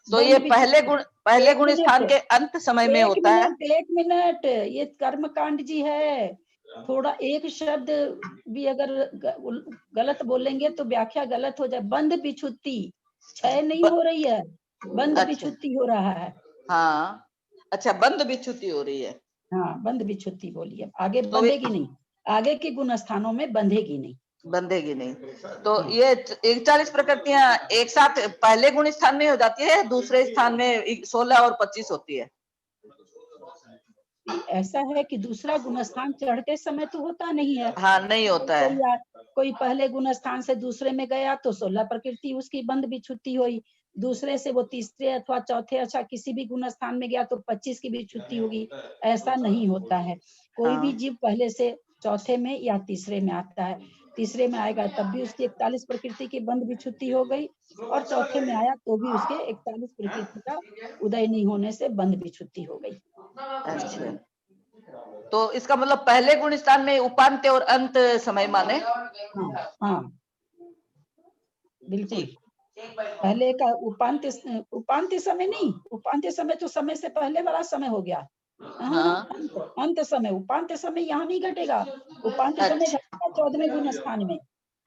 तो ये पहले गुण स्थान के अंत समय में होता है। एक मिनट, ये कर्म कांड जी है। थोड़ा एक शब्द भी अगर गलत बोलेंगे तो व्याख्या गलत हो जाए। बंध बिछुत्ती, क्षय नहीं हो रही है, बंध बिछुत्ती हो रहा है। हाँ अच्छा, बंध बिछुत्ती हो रही है। हाँ, बंध बिछुत्ती बोलिए, आगे बंधेगी नहीं, आगे के गुण स्थानों में बंधेगी नहीं, बंधेगी नहीं। तो ये 41 प्रकृतियां एक साथ पहले गुण स्थान में हो जाती है, दूसरे स्थान में 16 और 25 होती है। ऐसा है कि दूसरा गुण स्थान चढ़ते समय तो होता नहीं है। हाँ, नहीं होता है। कोई पहले गुण स्थान से दूसरे में गया तो 16 प्रकृति उसकी बंध बिछुत्ती हुई, दूसरे से वो तीसरे अथवा चौथे अच्छा किसी भी गुण स्थान में गया तो 25 की बिछुत्ती होगी। ऐसा नहीं होता है। कोई भी जीव पहले से चौथे में या तीसरे में आता है, तीसरे में आएगा तब भी उसकी 41 प्रकृति की बंध बिछुत्ती हो गई, और चौथे में आया तो भी उसके 41 प्रकृति का उदय नहीं होने से बंध बिछुत्ती हो गई। अच्छा, तो इसका मतलब पहले गुण स्थान में उपांत्य और अंत समय माने। हाँ बिल्कुल, पहले का उपांत्य समय नहीं, उपांत्य समय तो समय से पहले वाला समय हो गया। अंत समय, उपांत्य समय यहाँ नहीं घटेगा, उपांत्य समय घटेगा 14वें गुण स्थान में।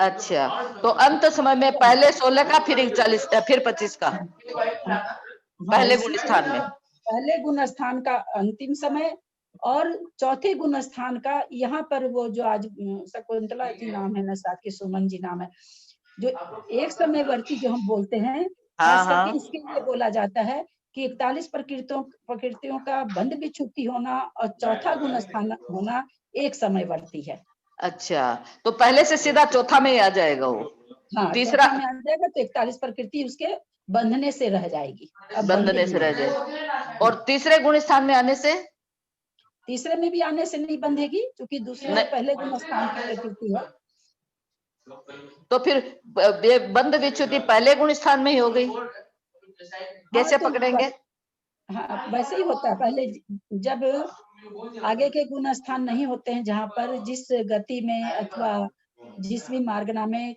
अच्छा, तो अंत समय में पहले 16 का, फिर 41, फिर 25 का पहले गुण स्थान में, पहले गुण स्थान का अंतिम समय और चौथे गुण स्थान का यहाँ पर वो जो आज शकुंतला जी नाम है ना, साथ के सुमन जी नाम है, जो एक समयवर्ती जो हम बोलते हैं, खास करके इसके लिए बोला जाता है कि 41 प्रकृतियों का बंध बिछुत्ती होना और चौथा गुण स्थान होना एक समयवर्ती है। अच्छा, तो पहले से सीधा चौथा में ही आ जाएगा वो। हाँ, तीसरा में आ जाएगा तो 41 प्रकृति उसके बंधने से रह जाएगी, बंधने से रह जाएगी। और तीसरे गुण स्थान में आने से, तीसरे में भी आने से नहीं बंधेगी, क्योंकि दूसरे पहले गुण स्थान की प्रकृति है। तो फिर बंध बिछुत्ती पहले गुण स्थान में ही हो गई, कैसे पकड़ेंगे? हाँ, वैसे ही होता है। पहले जब आगे के गुण स्थान नहीं होते हैं, जहाँ पर जिस गति में अथवा जिस भी मार्गना में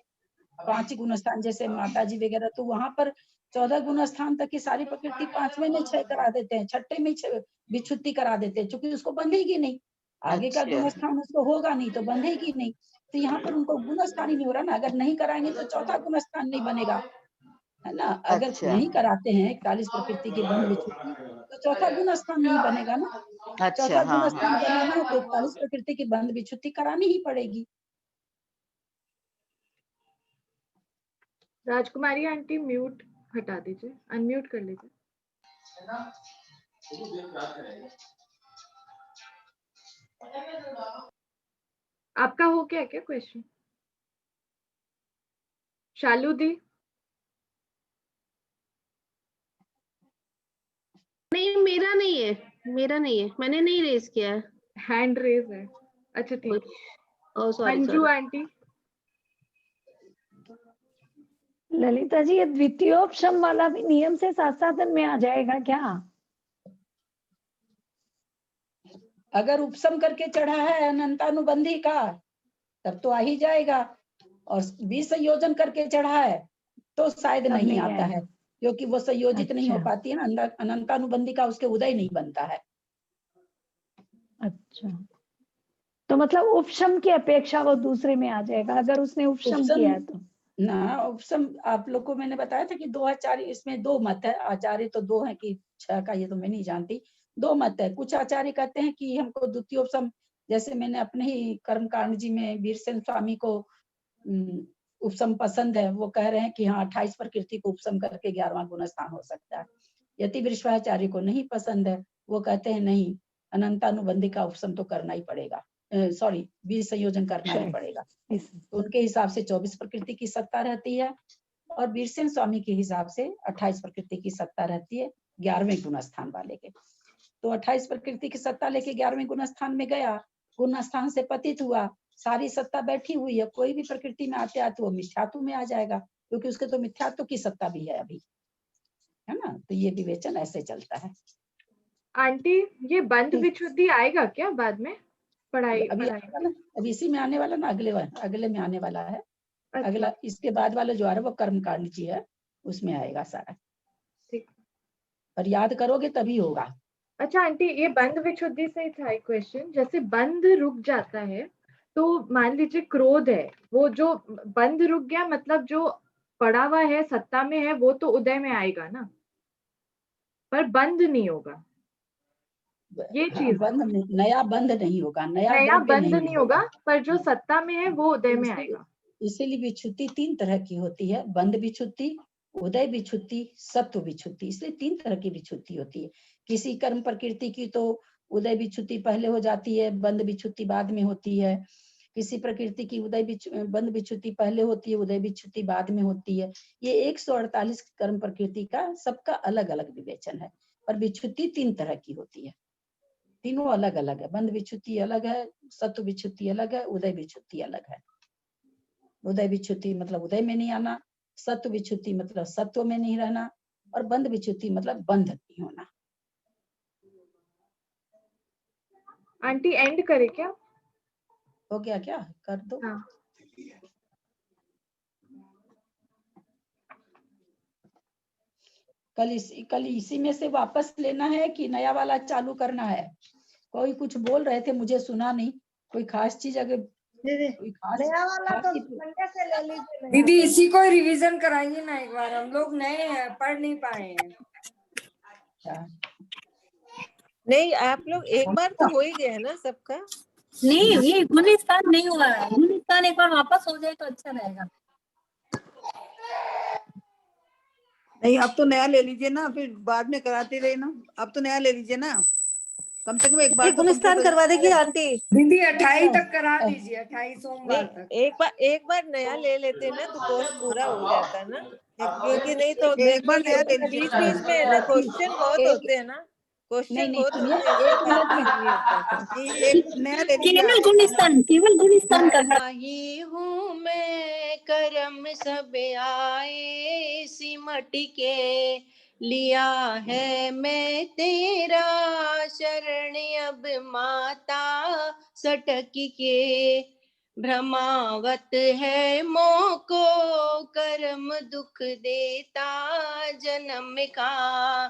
5 गुण स्थान जैसे माता जी वगैरह, तो वहां पर 14 गुण स्थान तक की सारी प्रकृति 5वें में क्षय करा देते हैं, 6ठे में बिछुत्ती करा देते हैं, क्योंकि उसको बंधेगी नहीं, आगे का गुण स्थान उसको होगा नहीं तो बंधेगी नहीं। तो यहाँ पर उनको गुण स्थान ही नहीं हो रहा ना, अगर नहीं कराएंगे तो चौथा गुण स्थान नहीं बनेगा, है ना। अगर नहीं कराते हैं 41 प्रकृति की बंध बिछुत्ती तो चौथा गुण स्थान नहीं बनेगा ना। चौथा गुण स्थान बनाना है तो 41 प्रकृति की बंध बिछुत्ती करानी ही पड़ेगी। राजकुमारी आंटी म्यूट हटा दीजिए, अनम्यूट कर लीजिए। आपका हो गया क्या क्वेश्चन? शालू दी? नहीं, मेरा नहीं है, मैंने नहीं रेज किया है। हैंड रेज है। अच्छा ठीक है। मंजू आंटी? ललिता जी, ये द्वितीयोपशम वाला भी नियम से सासाधन में आ जाएगा क्या? अगर उपशम करके चढ़ा है अनंतानुबंधी का तब तो आ ही जाएगा, और विसंयोजन करके चढ़ा है तो शायद नहीं आता है, क्योंकि वो संयोजित नहीं हो पाती है ना, अनंतानुबंधी का उसके उदय नहीं बनता है। अच्छा, तो मतलब उपशम की अपेक्षा वो दूसरे में आ जाएगा अगर उसने उपशम किया है तो। ना उपसम आप लोग को मैंने बताया था कि 2 आचार्य, इसमें 2 मत है। आचार्य तो 2 है कि 6 का, ये तो मैं नहीं जानती। 2 मत है। कुछ आचार्य कहते हैं कि हमको द्वितीयोपसम, जैसे मैंने अपने ही कर्मकांड जी में वीरसेन स्वामी को उपसम पसंद है, वो कह रहे हैं कि हाँ 28 प्रकृति को उपसम करके 11वां गुण स्थान हो सकता है। यति विश्वाचार्य को नहीं पसंद है, वो कहते हैं नहीं, अनंतानुबंधी का उपसम तो करना ही पड़ेगा, सॉरी बीज संयोजन करना ही पड़ेगा। तो उनके हिसाब से 24 प्रकृति की सत्ता रहती है और वीरसेन स्वामी के हिसाब से 28 प्रकृति की सत्ता रहती है 11वें गुण स्थान वाले के। तो 28 प्रकृति की सत्ता लेके 11वें गुण स्थान में गया, गुण स्थान से पतित हुआ, सारी सत्ता बैठी हुई है, कोई भी प्रकृति में आते आते वो मिथ्यात्व में आ जाएगा, क्योंकि उसके तो मिथ्यात्व की सत्ता भी है अभी, है ना। तो ये विवेचन ऐसे चलता है। आंटी ये बंध विच्छुद्धि आएगा क्या बाद में पढ़ाई? अभी इसी में आने वाला ना, अगले में आने वाला है। अच्छा। अगला इसके बाद वाला जो आ रहा है वो कर्मकांड जी है, उसमें आएगा सारा। ठीक। पर याद करोगे तभी होगा। अच्छा आंटी, ये बंध विच्छुद्धि से था एक क्वेश्चन। जैसे बंध रुक जाता है तो मान लीजिए क्रोध है, वो जो बंध रुक गया मतलब जो पड़ा हुआ है सत्ता में है वो तो उदय में आएगा ना, पर बंध नहीं होगा। ये चीज बंध नहीं, नया बंध नहीं होगा, नया बंध नहीं होगा, पर जो सत्ता में है वो उदय में आएगा। इसीलिए विच्छुद्धि 3 तरह की होती है, बंध विच्छुद्धि, उदय विच्छुद्धि, सत्व विच्छुद्धि। इसलिए 3 तरह की विच्छुद्धि होती है। किसी कर्म प्रकृति की तो उदय विच्छुद्धि पहले हो जाती है, बंध विच्छुद्धि बाद में होती है। किसी प्रकृति की बंध विच्छुद्धि पहले होती है, उदय विच्छुद्धि बाद में होती है। ये 148 कर्म प्रकृति का सबका अलग अलग विवेचन है, पर विच्छुद्धि 3 तरह की होती है, तीनों अलग अलग है। बंध विच्छुद्धि अलग है, सत्व विच्छुद्धि अलग है, उदय विच्छुद्धि अलग है। उदय विच्छुद्धि मतलब उदय में नहीं आना, सत्व विच्छुद्धि मतलब सत्व में नहीं रहना, और बंध विच्छुद्धि मतलब बंध नहीं होना। आंटी एंड करे क्या? हो गया क्या? कर दो। हाँ। कल इसी में से वापस लेना है कि नया वाला चालू करना है? कोई कुछ बोल रहे थे, मुझे सुना नहीं। कोई खास चीज अगर नया वाला तो मंडे से ले लीजिए। दीदी इसी को रिवीजन कराएंगे ना एक बार, हम लोग नए हैं, पढ़ नहीं पाए हैं। नहीं आप लोग एक बार तो हो ही गया है ना सबका। नहीं ये गुण स्थान नहीं हुआ है, गुण स्थान एक बार वापस हो जाए तो अच्छा रहेगा। नहीं अब तो नया ले लीजिए ना, फिर बाद में कराते रहे ना। अब तो नया ले लीजिए ना, कम से कम एक बार गुण स्थान करवा देगी आंटी। दीदी 28 तक करा दीजिए, 28 सोमवार तक। एक बार नया ले लेते ना तो कोर्स पूरा हो जाता ना, क्योंकि नहीं तो एक बार नया ले लीजिए। बीच बीच में ना क्वेश्चन बहुत होते हैं ना, क्वेश्चन बहुत होते हैं, इसके कारण नहीं हो पाता। एक नया ले लीजिए। केवल गुण स्थान करना। ही हूँ मैं कर्म सब आए सिमट के, लिया है मैं तेरा शरण अब माता सटक के, भ्रमावत है मोको कर्म दुख देता जन्म का,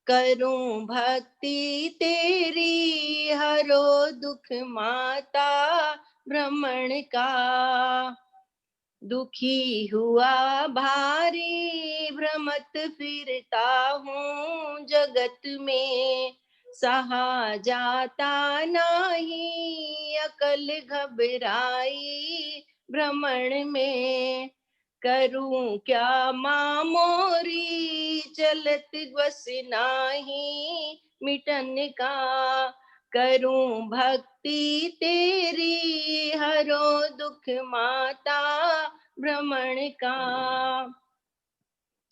करूं भक्ति तेरी हरो दुख माता भ्रमण का, दुखी हुआ भारी भ्रमत फिरता हूँ जगत में, सहा जाता नहीं अकल घबराई भ्रमण में, करूं क्या माँ मोरी चलत बस नाही मिटन का, करूं भक्ति तेरी हरो दुख माता भ्रमण का,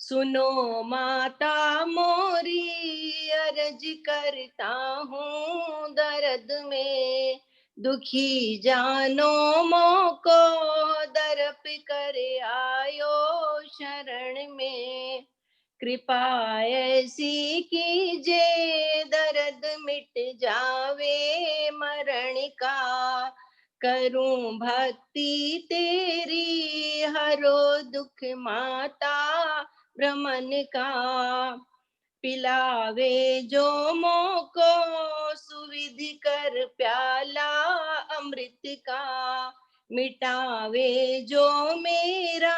सुनो माता मोरी अर्ज करता हूँ दर्द में, दुखी जानो मोको दरप कर आयो शरण में, कृपा ऐसी कीजे दर्द मिट जावे मरण का, करूं भक्ति तेरी हरो दुख माता भ्रमण का, पिलावे जो मोको सुविधि कर प्याला अमृत का, मिटावे जो मेरा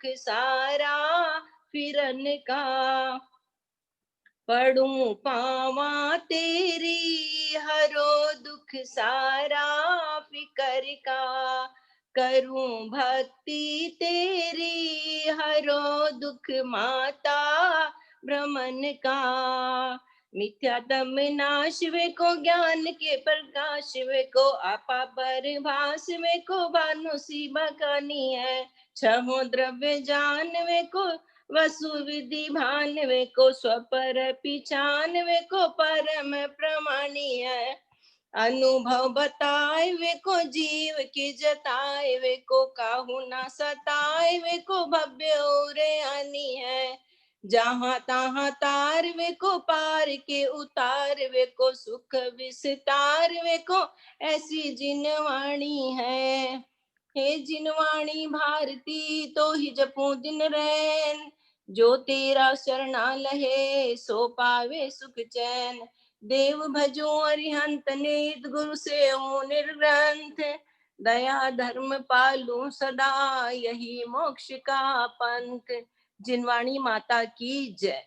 दुख सारा फिरन का। पढ़ूं पावा तेरी हरो दुख सारा फिकर का। करूं भक्ति तेरी हरो दुख माता भ्रमण का। मिथ्या दम नाश वे को ज्ञान के प्रकाश वे को। आपा पर भास वे को भानु सी बखानी है। छहो द्रव्य जान वे को वसु विधि भान वे को। स्वपर पिछान वे को परम प्रमाणी है। अनुभव बताए वे को जीव की जताए वे को। काहू ना सताए वे को भव्य ओरे आनी है। जहाँ तहाँ तार वे को पार के उतार वे को। सुख विस्तार वे को ऐसी जिनवाणी है। हे जिनवाणी भारती तो ही जपू दिन रैन। जो तेरा शरणा लहे सो पावे सुख चैन। देव भजो अरिहंत नेत गुरु से निर्ग्रंथ। दया धर्म पालू सदा यही मोक्ष का पंथ। जिनवाणी माता की जय।